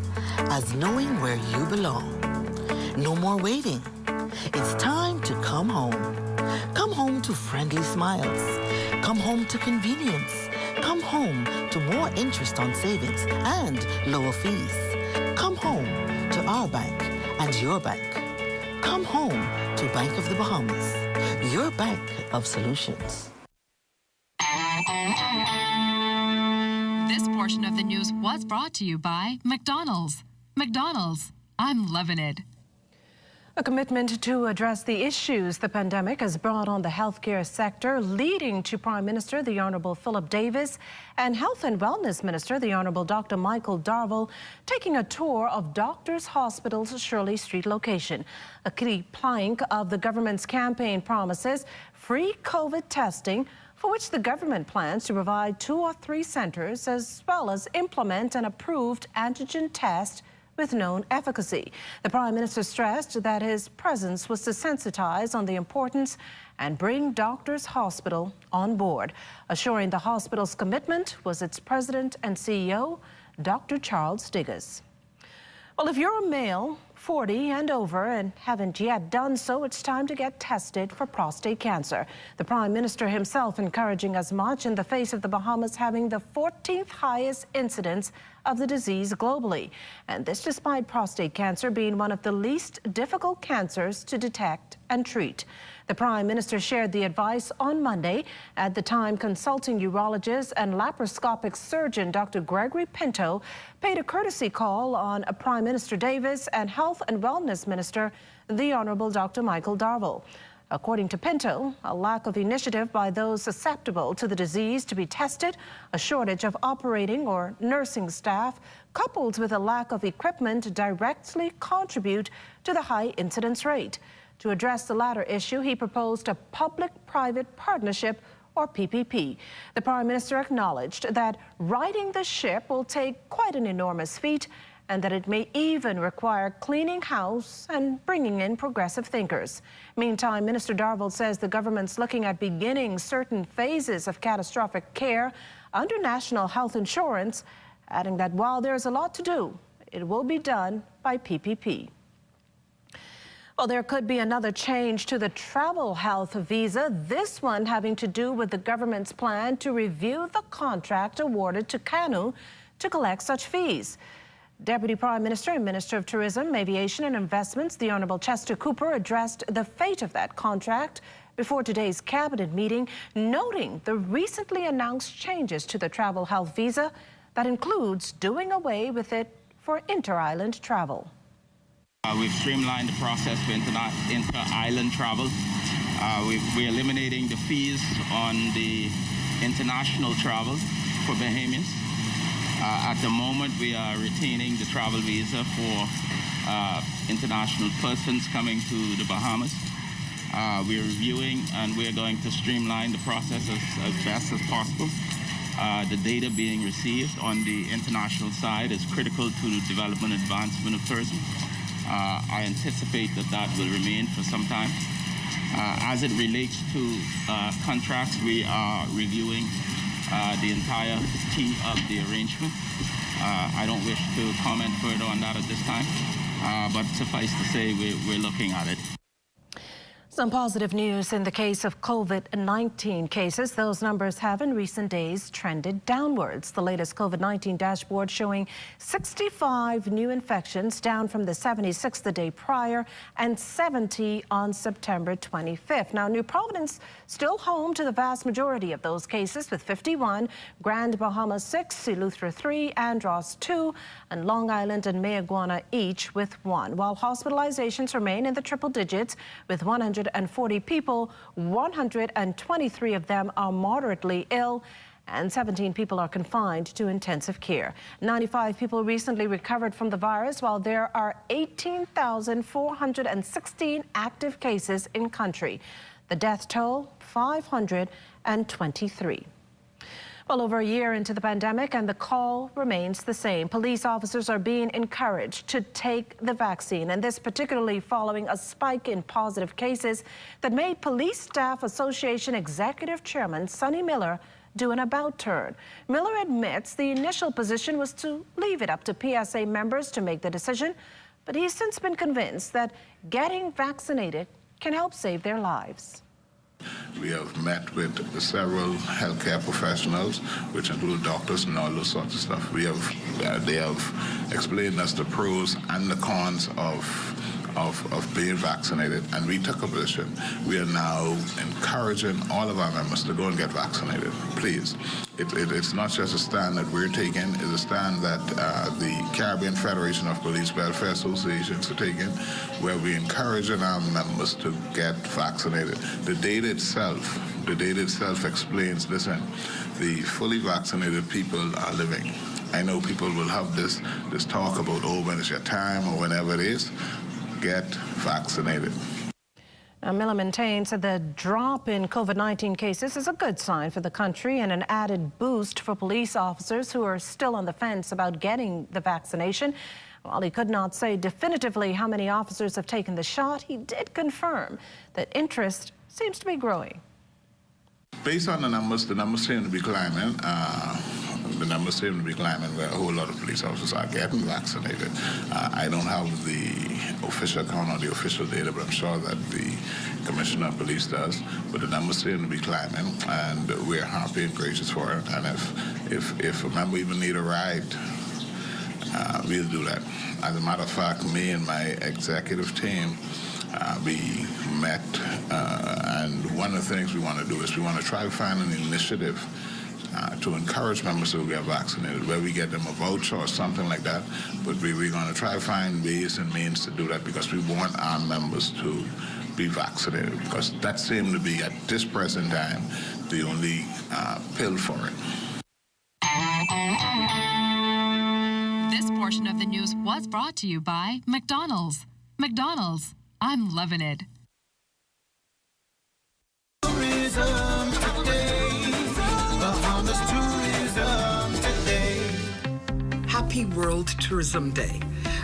as knowing where you belong. No more waiting. It's time to come home. Come home to friendly smiles. Come home to convenience. Come home to more interest on savings and lower fees. Come home to our bank and your bank. Come home to Bank of the Bahamas, your bank of solutions. This portion of the news was brought to you by McDonald's. McDonald's, I'm loving it. A commitment to address the issues the pandemic has brought on the healthcare sector, leading to Prime Minister the Honourable Philip Davis and Health and Wellness Minister the Honourable Dr. Michael Darville taking a tour of Doctors Hospital's Shirley Street location. A key plank of the government's campaign promises free COVID testing, for which the government plans to provide 2 or 3 centres, as well as implement an approved antigen test with known efficacy. The Prime Minister stressed that his presence was to sensitize on the importance and bring Doctors Hospital on board. Assuring the hospital's commitment was its President and CEO, Dr. Charles Diggers. Well, if you're a male, 40 and over, and haven't yet done so, it's time to get tested for prostate cancer. The Prime Minister himself encouraging as much in the face of the Bahamas having the 14th highest incidence of the disease globally. And this despite prostate cancer being one of the least difficult cancers to detect and treat. The Prime Minister shared the advice on Monday, at the time consulting urologist and laparoscopic surgeon Dr. Gregory Pinto paid a courtesy call on Prime Minister Davis and Health and Wellness Minister the Honourable Dr. Michael Darville. According to Pinto, a lack of initiative by those susceptible to the disease to be tested, a shortage of operating or nursing staff, coupled with a lack of equipment, directly contribute to the high incidence rate. To address the latter issue, he proposed a public-private partnership, or PPP. The Prime Minister acknowledged that righting the ship will take quite an enormous feat, and that it may even require cleaning house and bringing in progressive thinkers. Meantime, Minister Darville says the government's looking at beginning certain phases of catastrophic care under national health insurance, adding that while there's a lot to do, it will be done by PPP. Well, there could be another change to the travel health visa, this one having to do with the government's plan to review the contract awarded to Kanu to collect such fees. Deputy Prime Minister and Minister of Tourism, Aviation and Investments, the Honourable Chester Cooper, addressed the fate of that contract before today's cabinet meeting, noting the recently announced changes to the travel health visa that includes doing away with it for inter-island travel. We've streamlined the process for inter-island travel. We're eliminating the fees on the international travel for Bahamians. At the moment, we are retaining the travel visa for international persons coming to the Bahamas. We're reviewing and we're going to streamline the process as best as possible. The data being received on the international side is critical to the development and advancement of tourism. I anticipate that will remain for some time. As it relates to contracts, we are reviewing the entirety of the arrangement. I don't wish to comment further on that at this time, but suffice to say we're looking at it. Some positive news in the case of COVID-19 cases. Those numbers have in recent days trended downwards. The latest COVID-19 dashboard showing 65 new infections, down from the 76 the day prior and 70 on September 25th. Now, New Providence still home to the vast majority of those cases, with 51, Grand Bahama 6, Eleuthera 3, Andros 2, and Long Island and Mayaguana each with 1. While hospitalizations remain in the triple digits, with 140 people, 123 of them are moderately ill, and 17 people are confined to intensive care. 95 people recently recovered from the virus, while there are 18,416 active cases in country. The death toll, 523. Well, over a year into the pandemic, and the call remains the same. Police officers are being encouraged to take the vaccine, and this particularly following a spike in positive cases that made Police Staff Association Executive Chairman Sonny Miller do an about turn. Miller admits the initial position was to leave it up to PSA members to make the decision, but he's since been convinced that getting vaccinated can help save their lives. We have met with several healthcare professionals, which include doctors and all those sorts of stuff. They have explained us the pros and the cons of of being vaccinated, and we took a position. We are now encouraging all of our members to go and get vaccinated. Please. It's not just a stand that we're taking, it's a stand that the Caribbean Federation of Police Welfare Associations are taking, where we're encouraging our members to get vaccinated. The data itself explains, listen, the fully vaccinated people are living. I know people will have this talk about, oh, when it's your time or whenever it is, get vaccinated. Now, Miller maintains that the drop in COVID-19 cases is a good sign for the country and an added boost for police officers who are still on the fence about getting the vaccination. While he could not say definitively how many officers have taken the shot, he did confirm that interest seems to be growing. Based on the numbers seem to be climbing. Where a whole lot of police officers are getting vaccinated. I don't have the official count or the official data, but I'm sure that the Commissioner of Police does. But the numbers seem to be climbing, and we're happy and gracious for it. And if a member even need a ride, we'll do that. As a matter of fact, me and my executive team, we met, and one of the things we want to do is we want to try to find an initiative to encourage members to get vaccinated, where we get them a voucher or something like that. But we're going to try to find ways and means to do that, because we want our members to be vaccinated, because that seems to be, at this present time, the only pill for it. This portion of the news was brought to you by McDonald's. McDonald's, I'm loving it. Tourism today. Bahamas tourism today. Happy World Tourism Day.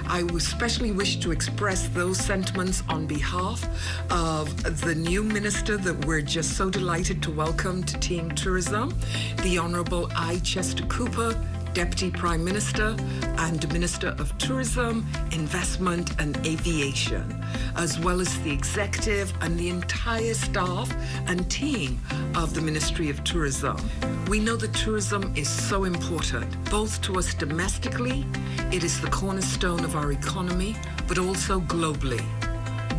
I especially wish to express those sentiments on behalf of the new minister that we're just so delighted to welcome to Team Tourism, the Honorable I. Chester Cooper, Deputy Prime Minister and Minister of Tourism, Investment and Aviation, as well as the executive and the entire staff and team of the Ministry of Tourism. We know that tourism is so important, both to us domestically, it is the cornerstone of our economy, but also globally.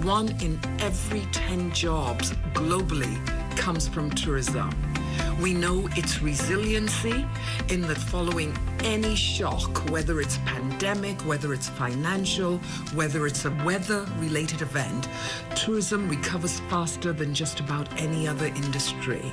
1 in every 10 jobs globally comes from tourism. We know its resiliency in that following any shock, whether it's pandemic, whether it's financial, whether it's a weather-related event, tourism recovers faster than just about any other industry.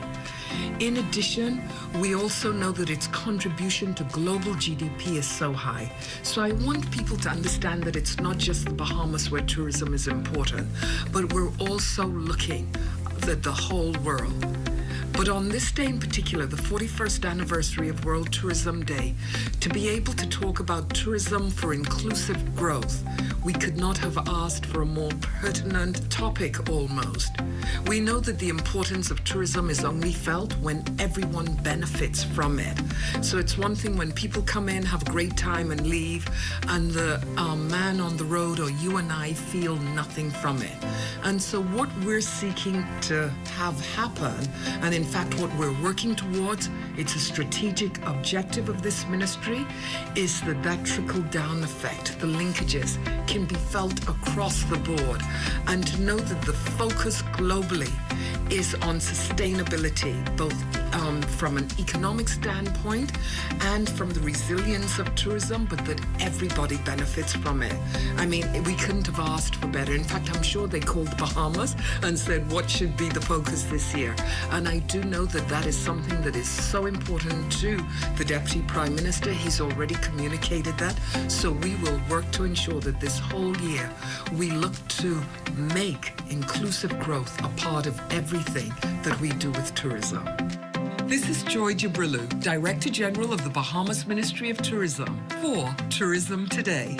In addition, we also know that its contribution to global GDP is so high. So I want people to understand that it's not just the Bahamas where tourism is important, but we're also looking at the whole world. But on this day in particular, the 41st anniversary of World Tourism Day, to be able to talk about tourism for inclusive growth, we could not have asked for a more pertinent topic almost. We know that the importance of tourism is only felt when everyone benefits from it. So it's one thing when people come in, have a great time and leave, and the man on the road or you and I feel nothing from it. And so what we're seeking to have happen, and in fact what we're working towards, it's a strategic objective of this ministry, is that trickle-down effect, the linkages, can be felt across the board. And to know that the focus globally is on sustainability, both from an economic standpoint and from the resilience of tourism, but that everybody benefits from it. I mean, we couldn't have asked for better. In fact, I'm sure they called the Bahamas and said, what should be the focus this year? And I do know that that is something that is so important to the Deputy Prime Minister. He's already communicated that. So we will work to ensure that this whole year we look to make inclusive growth a part of everything that we do with tourism. This is Joy Jibrilu, Director General of the Bahamas Ministry of Tourism for Tourism Today.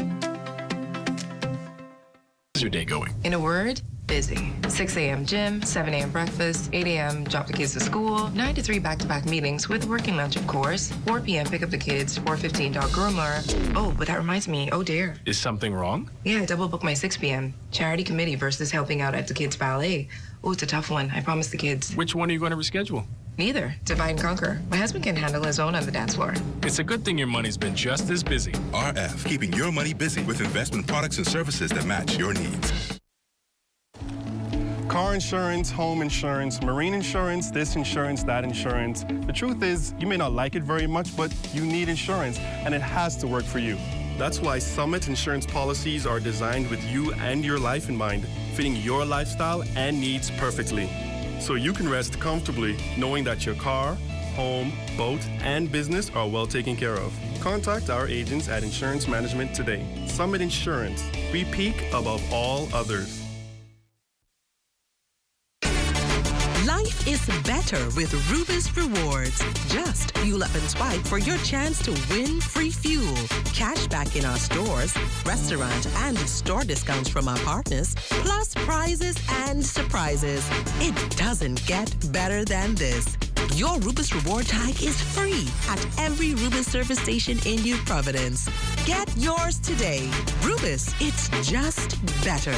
How's your day going? In a word, busy. 6 a.m. gym, 7 a.m. breakfast, 8 a.m. drop the kids to school, 9 to 3 back-to-back meetings with working lunch, of course, 4 p.m. pick up the kids, 4:15 dog groomer. Oh, but that reminds me, oh dear. Is something wrong? Yeah, I double booked my 6 p.m. Charity committee versus helping out at the kids' ballet. Oh, it's a tough one. I promised the kids. Which one are you going to reschedule? Neither. Divide and conquer. My husband can handle his own on the dance floor. It's a good thing your money's been just as busy. RF, keeping your money busy with investment products and services that match your needs. Car insurance, home insurance, marine insurance, this insurance, that insurance. The truth is, you may not like it very much, but you need insurance, and it has to work for you. That's why Summit insurance policies are designed with you and your life in mind, fitting your lifestyle and needs perfectly. So you can rest comfortably knowing that your car, home, boat, and business are well taken care of. Contact our agents at Insurance Management today. Summit Insurance. We peak above all others. Life is better with Rubis Rewards. Just fuel up and swipe for your chance to win free fuel, cash back in our stores, restaurant and store discounts from our partners, plus prizes and surprises. It doesn't get better than this. Your Rubis Reward tag is free at every Rubis service station in New Providence. Get yours today. Rubis, it's just better.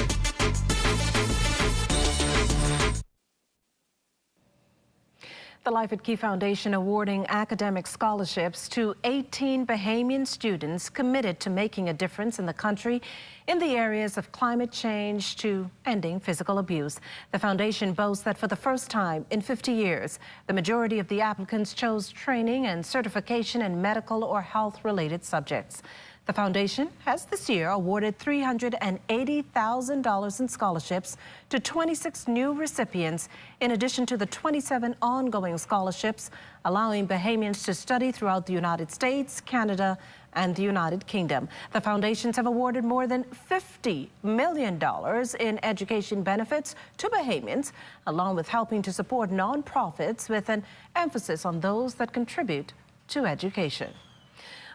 The Life at Key Foundation awarding academic scholarships to 18 Bahamian students committed to making a difference in the country in the areas of climate change to ending physical abuse. The foundation boasts that for the first time in 50 years, the majority of the applicants chose training and certification in medical or health-related subjects. The foundation has this year awarded $380,000 in scholarships to 26 new recipients, in addition to the 27 ongoing scholarships, allowing Bahamians to study throughout the United States, Canada, and the United Kingdom. The foundations have awarded more than $50 million in education benefits to Bahamians, along with helping to support nonprofits with an emphasis on those that contribute to education.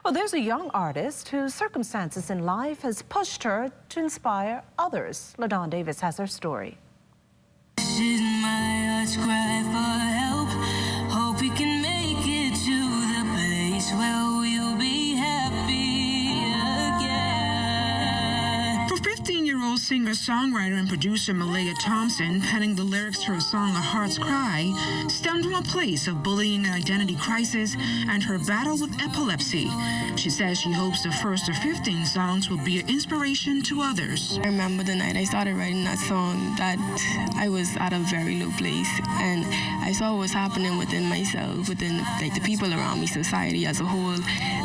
Well, there's a young artist whose circumstances in life has pushed her to inspire others. LaDawn Davis has her story. This is my heart's cry for help. Hope we can make it to the place where we'll be happy again. For 15-year-old singer-songwriter and producer Malaya Thompson, penning the lyrics to her song A Heart's Cry stemmed from a place of bullying and identity crisis and her battle with epilepsy. She says she hopes the first of 15 songs will be an inspiration to others. I remember the night I started writing that song that I was at a very low place, and I saw what was happening within myself, within like the people around me, society as a whole,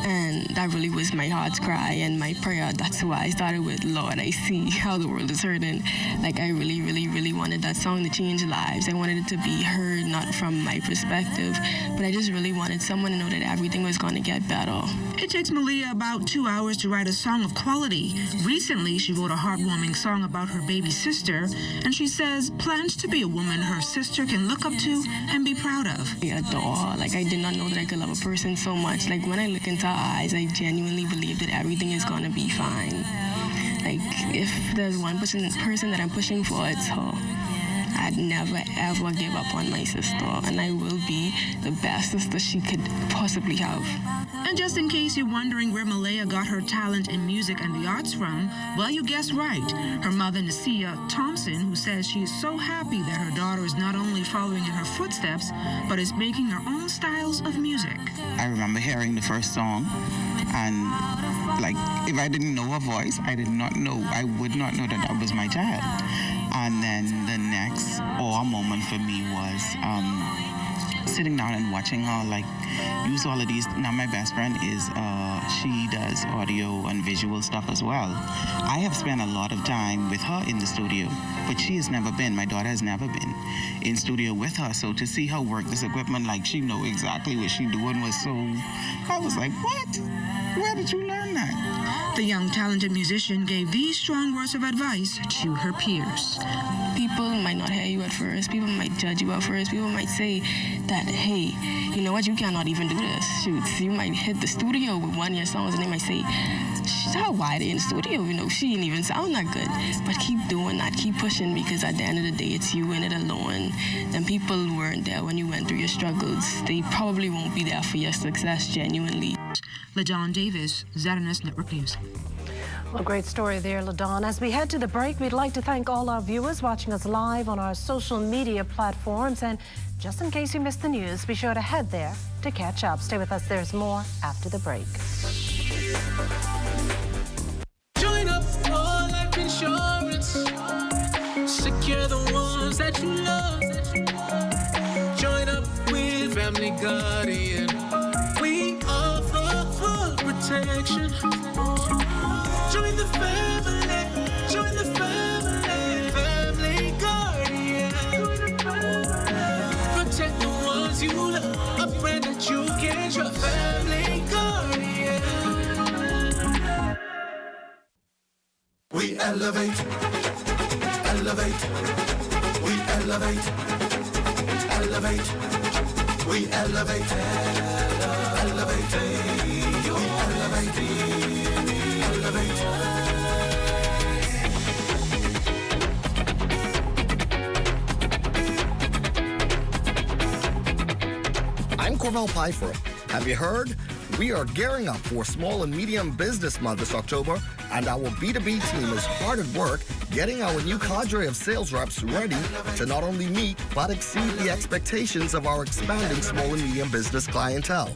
and that really was my heart's cry and my prayer. That's why I started with, Lord, I see how the world is hurting. Like I really, really, really wanted that song to change lives. I wanted it to be heard not from my perspective, but I just really wanted someone to know that everything was going to get better. It takes Malaya about 2 hours to write a song of quality. Recently, she wrote a heartwarming song about her baby sister, and she says plans to be a woman her sister can look up to and be proud of. I adore her. Like I did not know that I could love a person so much. Like when I look into her eyes, I genuinely believe that everything is going to be fine. Like if there's one person that I'm pushing for, it's her. I'd never ever give up on my sister, and I will be the best sister she could possibly have. And just in case you're wondering where Malaya got her talent in music and the arts from, well, you guessed right. Her mother, Nasia Thompson, who says she is so happy that her daughter is not only following in her footsteps, but is making her own styles of music. I remember hearing the first song, and like, if I didn't know her voice, I would not know that was my child. And then the next moment for me was sitting down and watching her like use all of these. Now my best friend is she does audio and visual stuff as well. I have spent a lot of time with her in the studio, but she has never been, my daughter has never been in studio with her. So to see her work this equipment like she know exactly what she doing was so, I was like, what? Where did you learn that? The young talented musician gave these strong words of advice to her peers. People might not hear you at first. People might judge you at first. People might say that, hey, you know what, you cannot even do this. Shoots, you might hit the studio with one of your songs and they might say, how wide in the studio? You know, she didn't even sound that good. But keep doing that, keep pushing, because at the end of the day, it's you in it alone. And people weren't there when you went through your struggles. They probably won't be there for your success genuinely. LaDawn Davis, ZNS Network News. Well, great story there, LaDon. As we head to the break, we'd like to thank all our viewers watching us live on our social media platforms. And just in case you missed the news, be sure to head there to catch up. Stay with us. There's more after the break. Join up for life insurance. Secure the ones that you love. Join up with Family Guardian. We offer full protection. Join the family. Join the family. Family Guardian. Protect the ones you love. A friend that you can trust. Family Guardian. We elevate, elevate, we elevate, elevate, we elevate, elevate, we elevate, elevate. I'm Corval Pfeiffer. Have you heard? We are gearing up for Small and Medium Business Month this October, and our B2B team is hard at work getting our new cadre of sales reps ready to not only meet but exceed the expectations of our expanding small and medium business clientele.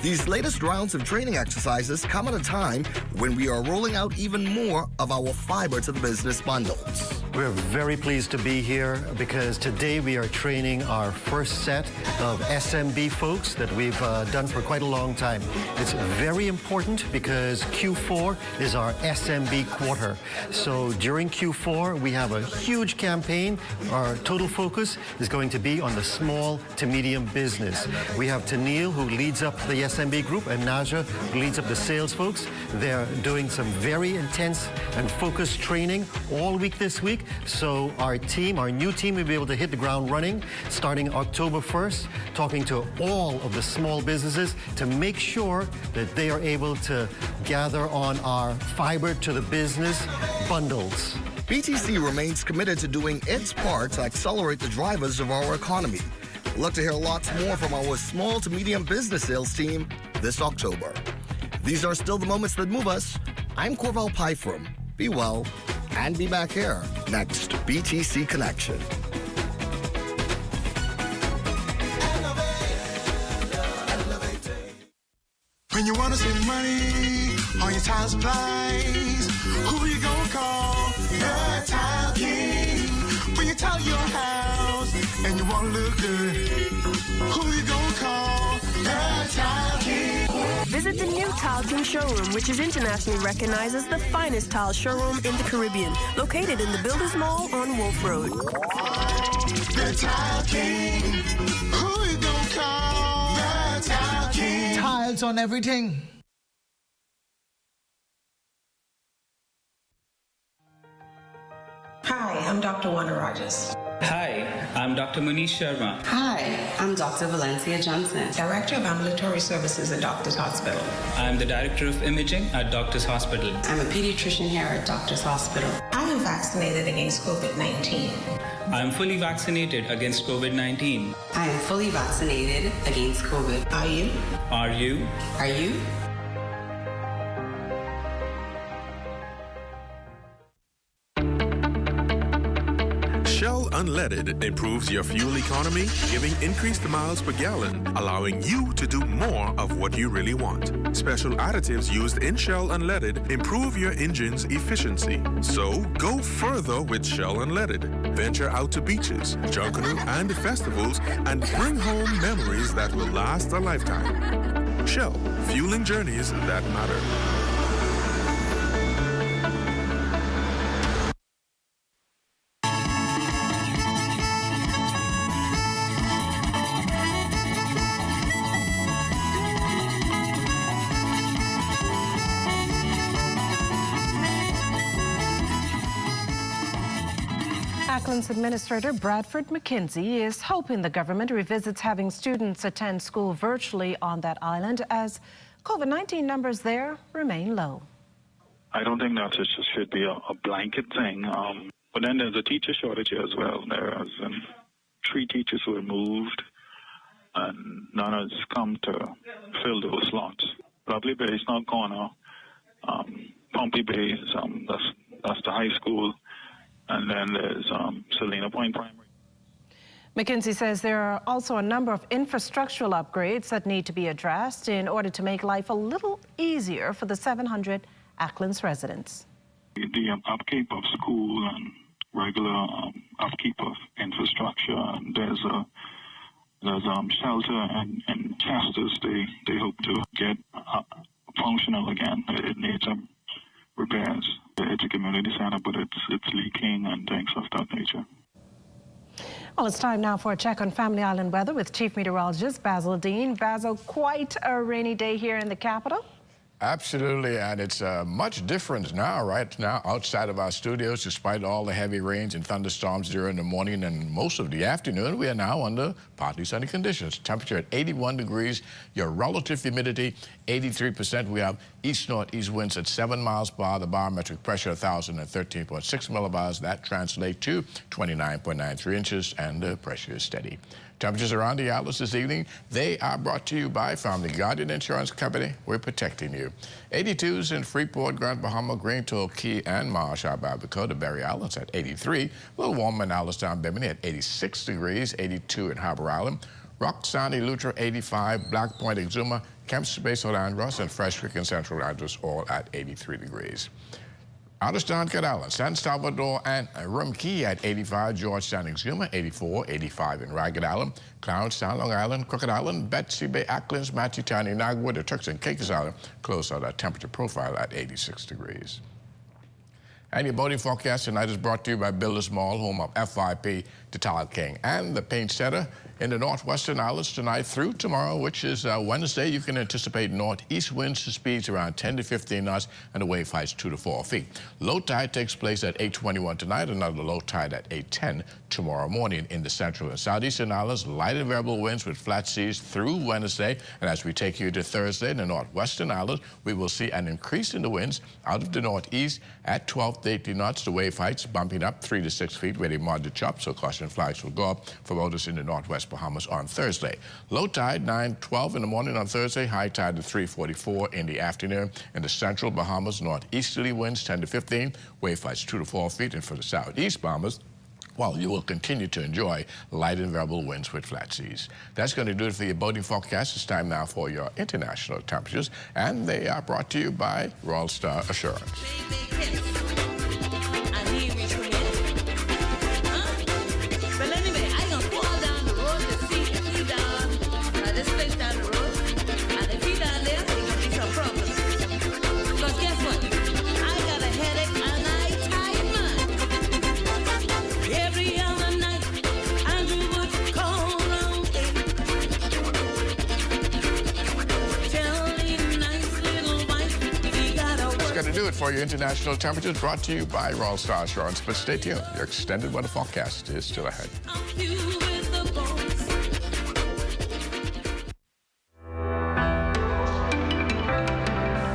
These latest rounds of training exercises come at a time when we are rolling out even more of our Fiber to the Business bundles. We're very pleased to be here because today we are training our first set of SMB folks that we've done for quite a long time. It's very important because Q4 is our SMB quarter. So during Q4, we have a huge campaign. Our total focus is going to be on the small to medium business. We have Tennille, who leads up the SMB group, and Naja, who leads up the sales folks. They're doing some very intense and focused training all week this week. So our team, our new team, will be able to hit the ground running starting October 1st, talking to all of the small businesses to make sure that they are able to gather on our Fiber to the Business bundles. BTC remains committed to doing its part to accelerate the drivers of our economy. Look to hear lots more from our small to medium business sales team this October. These are still the moments that move us. I'm Corval Pfeiffer. Be well and be back here next BTC Connection. When you wanna save money on your tile supplies, who you gonna call? The Tile King. When you tile your house and you wanna look good, who you gonna call? The Tile King. Visit the new Tile King showroom, which is internationally recognized as the finest tile showroom in the Caribbean, located in the Builders Mall on Wolf Road. The Tile King. Who you gonna call? The Tile King. Tiles on everything. Hi, I'm Dr. Wanda Rogers. Hi, I'm Dr. Manish Sharma. Hi, I'm Dr. Valencia Johnson, Director of Ambulatory Services at Doctors Hospital. I'm the Director of Imaging at Doctors Hospital. I'm a pediatrician here at Doctors Hospital. I am vaccinated against COVID-19. I'm fully vaccinated against COVID-19. I am fully vaccinated against COVID. Are you? Are you? Are you? Shell Unleaded improves your fuel economy, giving increased miles per gallon, allowing you to do more of what you really want. Special additives used in Shell Unleaded improve your engine's efficiency. So go further with Shell Unleaded. Venture out to beaches, Junkanoo, and festivals and bring home memories that will last a lifetime. Shell, fueling journeys that matter. Ackland's Administrator Bradford McKenzie is hoping the government revisits having students attend school virtually on that island as COVID-19 numbers there remain low. I don't think that just should be a blanket thing. But then there's a teacher shortage here as well. There are 3 teachers who were moved, and none has come to fill those slots. Probably based on corner. Pompey Bay, that's the high school, and then there's Salina Point Primary. McKinsey says there are also a number of infrastructural upgrades that need to be addressed in order to make life a little easier for the 700 Acklands residents. The upkeep of school and regular upkeep of infrastructure, and there's shelter and Chesters they hope to get functional again. It needs some repairs. It's a community center, but it's leaking and things of that nature. Well, it's time now for a check on Family Island weather with Chief Meteorologist Basil Dean. Basil, quite a rainy day here in the capital. Absolutely, and it's much different now, right now, outside of our studios. Despite all the heavy rains and thunderstorms during the morning and most of the afternoon, we are now under partly sunny conditions. Temperature at 81 degrees, your relative humidity 83%. We have east-northeast winds at 7 miles per hour, the barometric pressure 1,013.6 millibars. That translates to 29.93 inches, and the pressure is steady. Temperatures around the Atlas this evening, they are brought to you by Family Guardian Insurance Company. We're protecting you. 82s in Freeport, Grand Bahama, Green Toll, Key, and Marsh, Ababaco, the Berry Islands at 83. A little warmer in Allenstown, Bimini at 86 degrees, 82 in Harbor Island. Rock, Sandy, Lutra, 85, Black Point, Exuma, Kemp's Bay, Andros, and Fresh Creek and Central Andros, all at 83 degrees. Allenstown, Cat Island, San Salvador, and Rumkey at 85, Georgetown, Exuma, 84, 85 in Ragged Island, Clarence Town, Long Island, Crooked Island, Betsy Bay, Acklands, Matchetown, Inagua, the Turks and Caicos Island, close out our temperature profile at 86 degrees. And your boating forecast tonight is brought to you by Builders Mall, home of FYP, the Tile King, and the Paint Center. In the northwestern islands tonight through tomorrow, which is Wednesday, you can anticipate northeast winds to speeds around 10 to 15 knots and the wave heights 2 to 4 feet. Low tide takes place at 8:21 tonight, another low tide at 8:10 tomorrow morning. In the central and southeastern islands, light and variable winds with flat seas through Wednesday. And as we take you to Thursday in the northwestern islands, we will see an increase in the winds out of the northeast at 12 to 18 knots. The wave heights bumping up 3 to 6 feet, ready moderate chop, so caution flags will go up for boaters in the northwest Bahamas on Thursday. Low tide 9:12 in the morning on Thursday, high tide at 3:44 in the afternoon. In the central Bahamas, northeasterly winds 10 to 15, wave heights 2 to 4 feet. And for the southeast Bahamas, well, you will continue to enjoy light and variable winds with flat seas. That's going to do it for your boating forecast. It's time now for your international temperatures, and they are brought to you by Royal Star Assurance. Do it for your international temperatures, brought to you by Royal Star Assurance. But stay tuned. Your extended weather forecast is still ahead.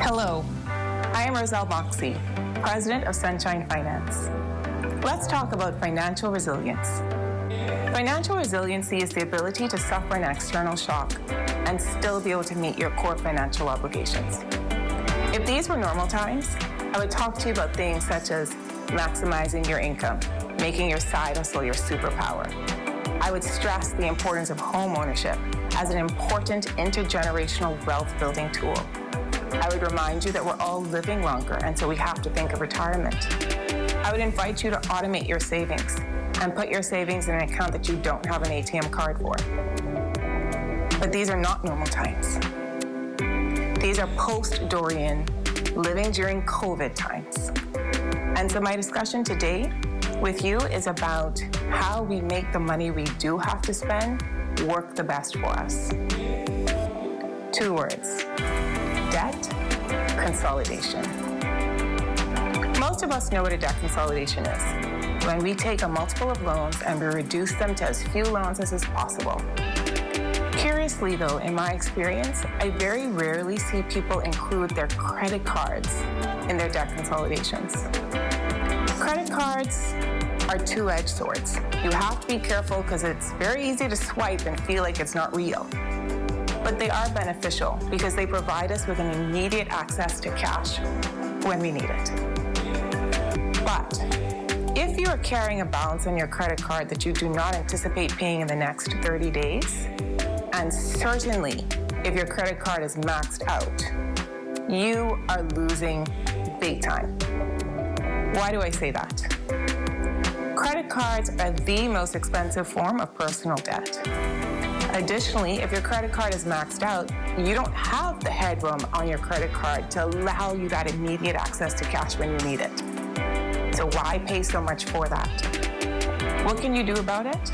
Hello, I am Roselle Moxie, President of Sunshine Finance. Let's talk about financial resilience. Financial resiliency is the ability to suffer an external shock and still be able to meet your core financial obligations. If these were normal times, I would talk to you about things such as maximizing your income, making your side hustle your superpower. I would stress the importance of home ownership as an important intergenerational wealth-building tool. I would remind you that we're all living longer, and so we have to think of retirement. I would invite you to automate your savings and put your savings in an account that you don't have an ATM card for. But these are not normal times. These are post-Dorian, living during COVID times. And so my discussion today with you is about how we make the money we do have to spend work the best for us. 2 words: debt consolidation. Most of us know what a debt consolidation is, when we take a multiple of loans and we reduce them to as few loans as is possible. Curiously, though, in my experience, I very rarely see people include their credit cards in their debt consolidations. Credit cards are two-edged swords. You have to be careful because it's very easy to swipe and feel like it's not real. But they are beneficial because they provide us with an immediate access to cash when we need it. But if you are carrying a balance on your credit card that you do not anticipate paying in the next 30 days, and certainly if your credit card is maxed out, you are losing big time. Why do I say that? Credit cards are the most expensive form of personal debt. Additionally, if your credit card is maxed out, you don't have the headroom on your credit card to allow you that immediate access to cash when you need it. So why pay so much for that? What can you do about it?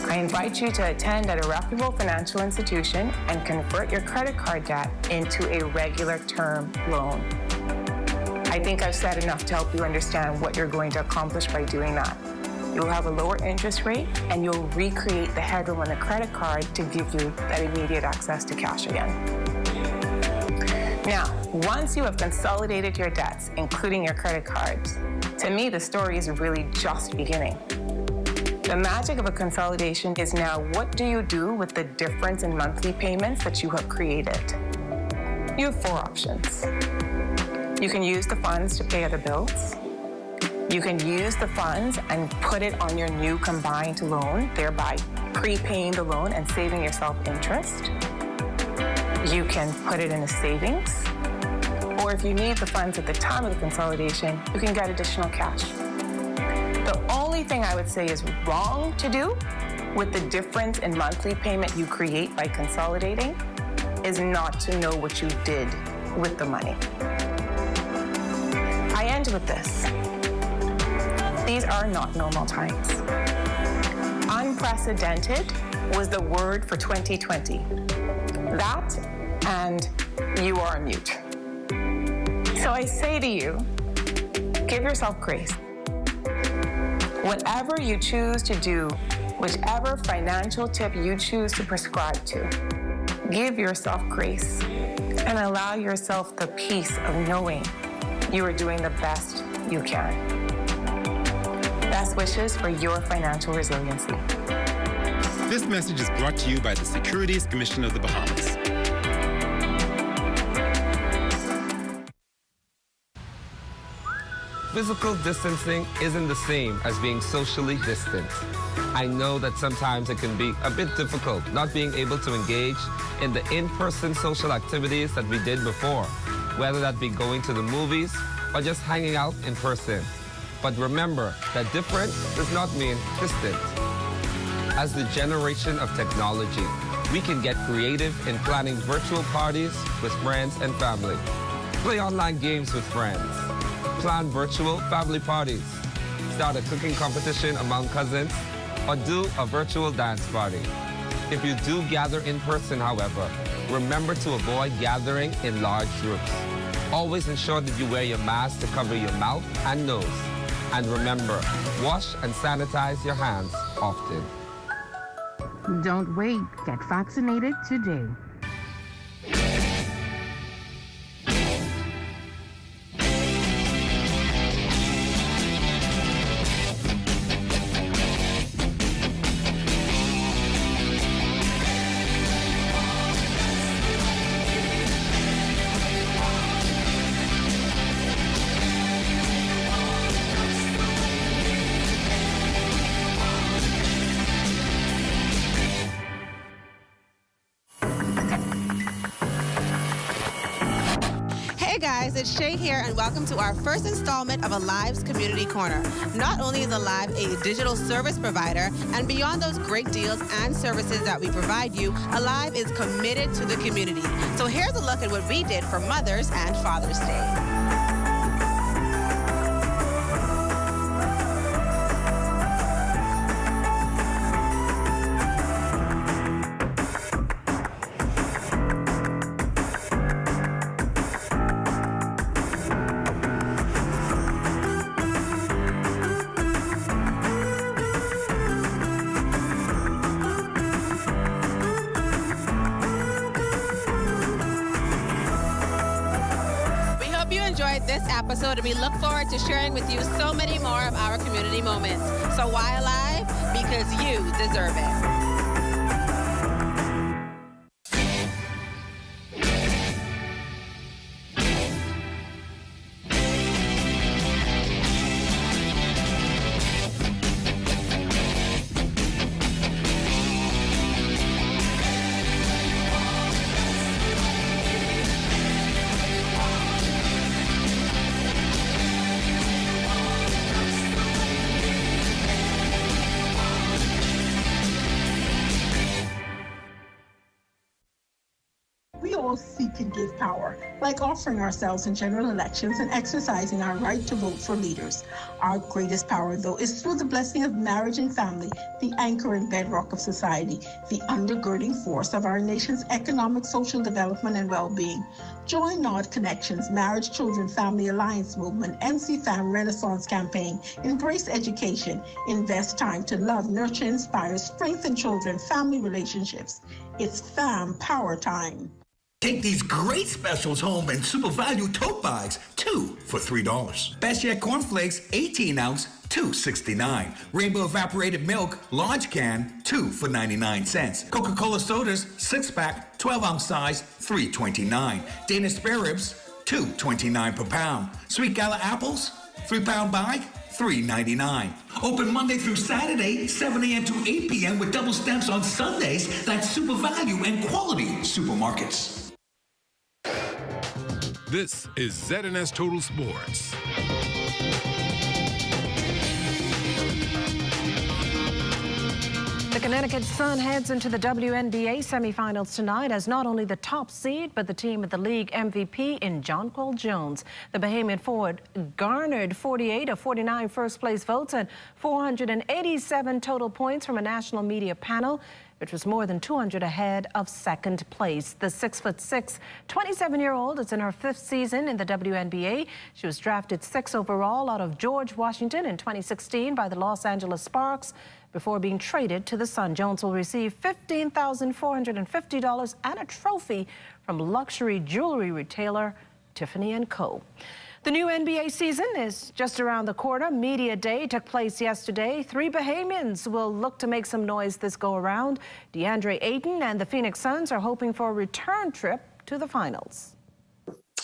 I invite you to attend at a reputable financial institution and convert your credit card debt into a regular term loan. I think I've said enough to help you understand what you're going to accomplish by doing that. You'll have a lower interest rate and you'll recreate the headroom on the credit card to give you that immediate access to cash again. Now, once you have consolidated your debts, including your credit cards, to me, the story is really just beginning. The magic of a consolidation is now, what do you do with the difference in monthly payments that you have created? You have 4 options. You can use the funds to pay other bills. You can use the funds and put it on your new combined loan, thereby prepaying the loan and saving yourself interest. You can put it in a savings. Or if you need the funds at the time of the consolidation, you can get additional cash. The only thing I would say is wrong to do with the difference in monthly payment you create by consolidating is not to know what you did with the money. I end with this. These are not normal times. Unprecedented was the word for 2020. That and you are mute. So I say to you, give yourself grace. Whatever you choose to do, whichever financial tip you choose to prescribe to, give yourself grace and allow yourself the peace of knowing you are doing the best you can. Best wishes for your financial resiliency. This message is brought to you by the Securities Commission of the Bahamas. Physical distancing isn't the same as being socially distant. I know that sometimes it can be a bit difficult not being able to engage in the in-person social activities that we did before, whether that be going to the movies or just hanging out in person. But remember that different does not mean distant. As the generation of technology, we can get creative in planning virtual parties with friends and family, play online games with friends, plan virtual family parties, start a cooking competition among cousins, or do a virtual dance party. If you do gather in person, however, remember to avoid gathering in large groups. Always ensure that you wear your mask to cover your mouth and nose. And remember, wash and sanitize your hands often. Don't wait. Get vaccinated today. It's Shay here, and welcome to our first installment of Alive's Community Corner. Not only is Alive a digital service provider, and beyond those great deals and services that we provide you, Alive is committed to the community. So here's a look at what we did for Mother's and Father's Day. This episode, and we look forward to sharing with you so many more of our community moments. So why Alive? Because you deserve it. else seek and give power, like offering ourselves in general elections and exercising our right to vote for leaders. Our greatest power, though, is through the blessing of marriage and family, the anchor and bedrock of society, the undergirding force of our nation's economic, social development, and well-being. Join Nod Connections, Marriage, Children, Family Alliance Movement, MC Fam Renaissance Campaign, Embrace Education, Invest Time to Love, Nurture, Inspire, Strengthen Children, Family Relationships. It's Fam Power Time. Take these great specials home in Super Value tote bags, 2 for $3. Best Yet Cornflakes, 18 ounce, $2.69. Rainbow Evaporated Milk, large can, 2 for 99 cents. Coca-Cola sodas, 6-pack, 12-ounce size, $3.29. Danish spare ribs, $2.29 per pound. Sweet Gala apples, 3-pound bag, $3.99. Open Monday through Saturday, 7 a.m. to 8 p.m. with double stamps on Sundays. That's Super Value and Quality Supermarkets. This is ZNS Total Sports. The Connecticut Sun heads into the Wnba Semifinals tonight as not only the top seed, but the team with the league MVP in Jean-Claude Jones. The Bahamian forward garnered 48 of 49 first-place votes and 487 total points from a national media panel, which was more than 200 ahead of second place. The 6'6", 27-year-old is in her 5th season in the WNBA. She was drafted 6th overall out of George Washington in 2016 by the Los Angeles Sparks. Before being traded to the Sun, Jones will receive $15,450 and a trophy from luxury jewelry retailer Tiffany & Co. The new NBA season is just around the corner. Media Day took place yesterday. 3 Bahamians will look to make some noise this go-around. DeAndre Ayton and the Phoenix Suns are hoping for a return trip to the finals.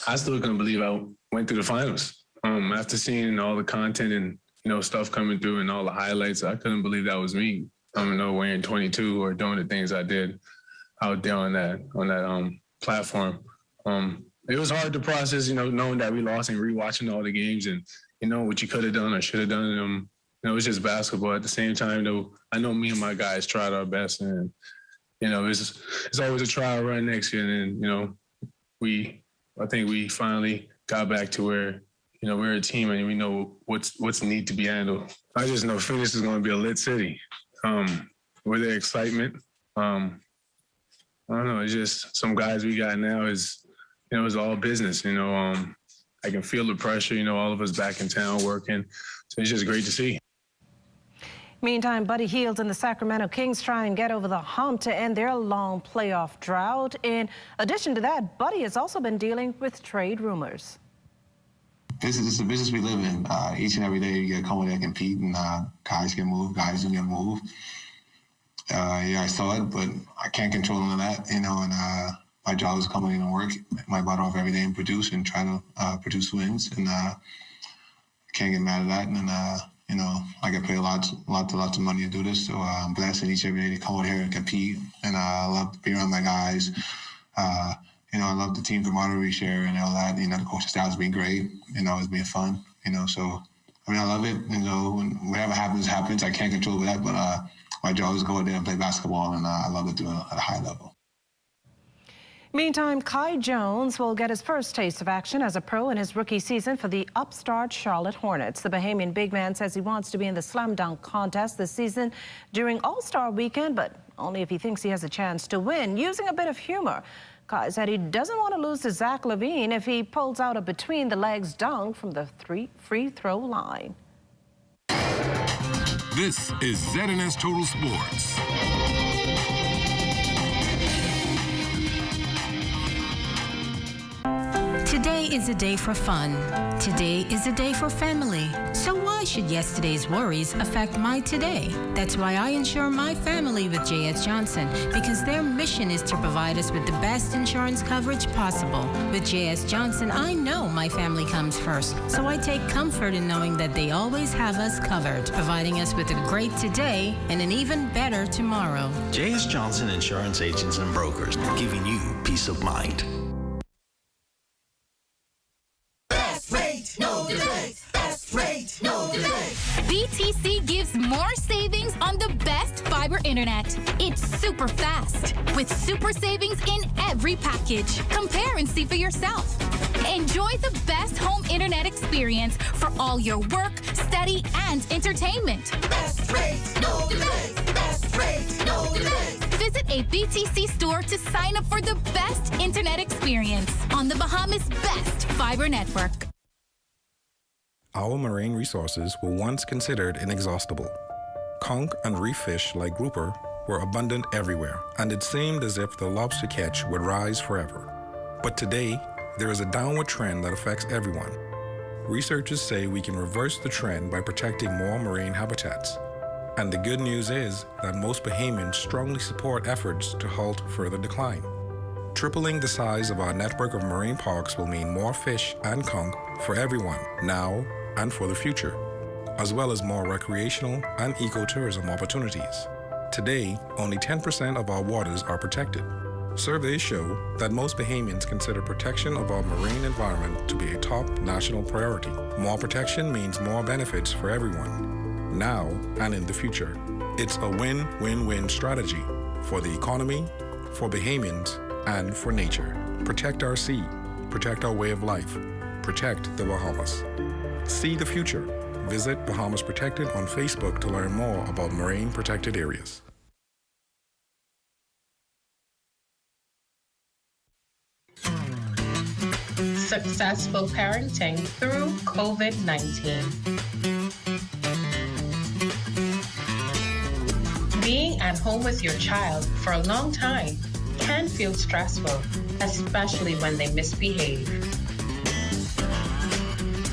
I still couldn't believe I went through the finals. After seeing all the content and stuff coming through and all the highlights, I couldn't believe that was me. Wearing 22 or doing the things I did out there on that platform. It was hard to process, knowing that we lost and rewatching all the games and, what you could have done or should have done. It was just basketball. At the same time, though, I know me and my guys tried our best, and, it's always a trial run next year. And, I think we finally got back to where, we're a team and we know what's need to be handled. I just know Phoenix is going to be a lit city. With the excitement, I don't know. It's just some guys we got now is, it's all business. I can feel the pressure. All of us back in town working. So it's just great to see. Meantime, Buddy Hield and the Sacramento Kings try and get over the hump to end their long playoff drought. In addition to that, Buddy has also been dealing with trade rumors. This is the business we live in. Each and every day you get to come in there and compete, and guys can move, guys don't get move. I saw it, but I can't control none of that, and my job is coming in and work my butt off every day and produce and try to produce wins, and can't get mad at that. And I get paid lots of money to do this, so I'm blessed each and every day to come out here and compete, and I love to be around my guys. I love the team camaraderie we share and all that. The coaching staff's been great. It's been fun. So I love it. Whatever happens. I can't control that, but my job is to go out there and play basketball, and I love to do it at a high level. Meantime, Kai Jones will get his first taste of action as a pro in his rookie season for the upstart Charlotte Hornets. The Bahamian big man says he wants to be in the slam dunk contest this season during All-Star Weekend, but only if he thinks he has a chance to win. Using a bit of humor, Kai said he doesn't want to lose to Zach LaVine if he pulls out a between-the-legs dunk from the free throw line. This is ZNS Total Sports. Today is a day for fun. Today is a day for family. So why should yesterday's worries affect my today? That's why I insure my family with J.S. Johnson, because their mission is to provide us with the best insurance coverage possible. With J.S. Johnson, I know my family comes first, so I take comfort in knowing that they always have us covered, providing us with a great today and an even better tomorrow. J.S. Johnson Insurance Agents and Brokers, giving you peace of mind. No debate. Best rate, no debate. BTC gives more savings on the best fiber internet. It's super fast with super savings in every package. Compare and see for yourself. Enjoy the best home internet experience for all your work, study, and entertainment. Best rates, no delays. Best rates, no delays. Visit a BTC store to sign up for the best internet experience on the Bahamas' best fiber network. Our marine resources were once considered inexhaustible. Conch and reef fish like grouper were abundant everywhere, and it seemed as if the lobster catch would rise forever. But today, there is a downward trend that affects everyone. Researchers say we can reverse the trend by protecting more marine habitats. And the good news is that most Bahamians strongly support efforts to halt further decline. Tripling the size of our network of marine parks will mean more fish and conch for everyone now and for the future, as well as more recreational and ecotourism opportunities. Today, only 10% of our waters are protected. Surveys show that most Bahamians consider protection of our marine environment to be a top national priority. More protection means more benefits for everyone, now and in the future. It's a win-win-win strategy for the economy, for Bahamians, and for nature. Protect our sea, protect our way of life, protect the Bahamas. See the future. Visit Bahamas Protected on Facebook to learn more about marine protected areas. Successful parenting through COVID-19. Being at home with your child for a long time can feel stressful, especially when they misbehave.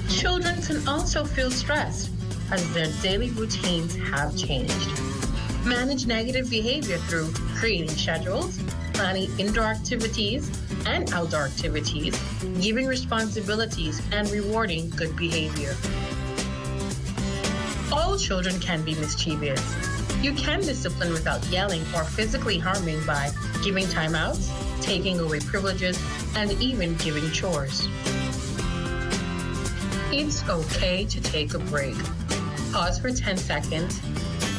Children can also feel stressed as their daily routines have changed. Manage negative behavior through creating schedules, planning indoor activities and outdoor activities, giving responsibilities, and rewarding good behavior. All children can be mischievous. You can discipline without yelling or physically harming by giving timeouts, taking away privileges, and even giving chores. It's okay to take a break. Pause for 10 seconds,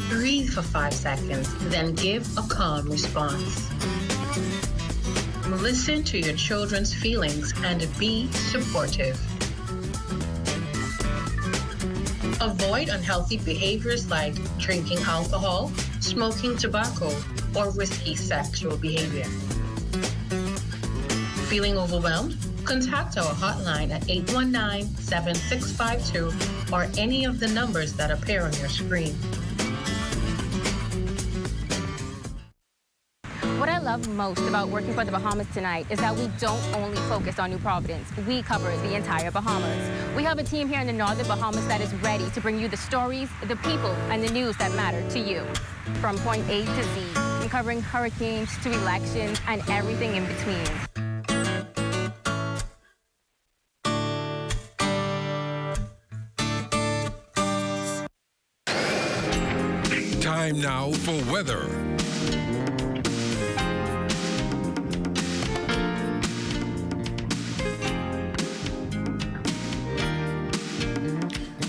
breathe for 5 seconds, then give a calm response. Listen to your children's feelings and be supportive. Avoid unhealthy behaviors like drinking alcohol, smoking tobacco, or risky sexual behavior. Feeling overwhelmed? Contact our hotline at 819-7652 or any of the numbers that appear on your screen. What I love most about working for the Bahamas Tonight is that we don't only focus on New Providence. We cover the entire Bahamas. We have a team here in the northern Bahamas that is ready to bring you the stories, the people, and the news that matter to you. From point A to Z, from covering hurricanes to elections and everything in between. Time now for weather.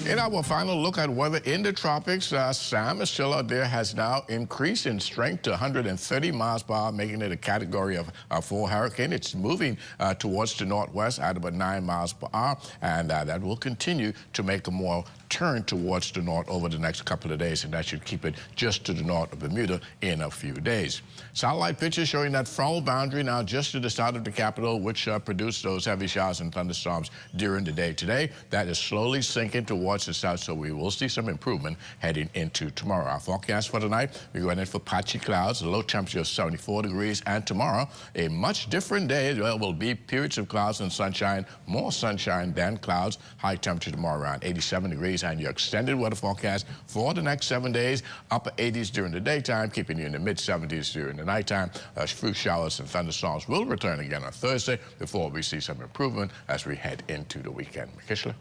In our final look at weather in the tropics, Sam is still out there, has now increased in strength to 130 miles per hour, making it a category of 4 hurricane. It's moving towards the northwest at about 9 miles per hour, and that will continue to make a more turn towards the north over the next couple of days, and that should keep it just to the north of Bermuda in a few days. Satellite pictures showing that frontal boundary now just to the south of the capital, which produced those heavy showers and thunderstorms during the day today. That is slowly sinking towards the south, so we will see some improvement heading into tomorrow. Our forecast for tonight, we're going in for patchy clouds, a low temperature of 74 degrees, and tomorrow, a much different day. Well, will be periods of clouds and sunshine, more sunshine than clouds. High temperature tomorrow around 87 degrees, and your extended weather forecast for the next 7 days, upper 80s during the daytime, keeping you in the mid-70s during the nighttime. A few showers and thunderstorms will return again on Thursday before we see some improvement as we head into the weekend. Makishla.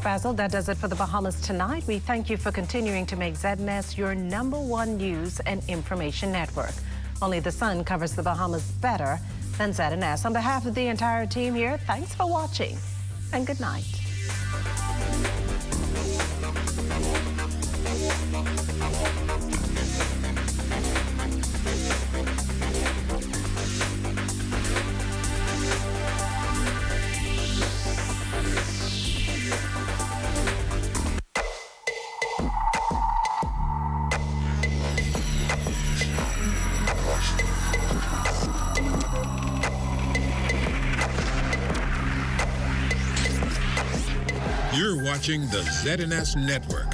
Basil, that does it for the Bahamas Tonight. We thank you for continuing to make ZNS your #1 news and information network. Only the sun covers the Bahamas better than ZNS. On behalf of the entire team here, thanks for watching and good night. watching the ZNS Network.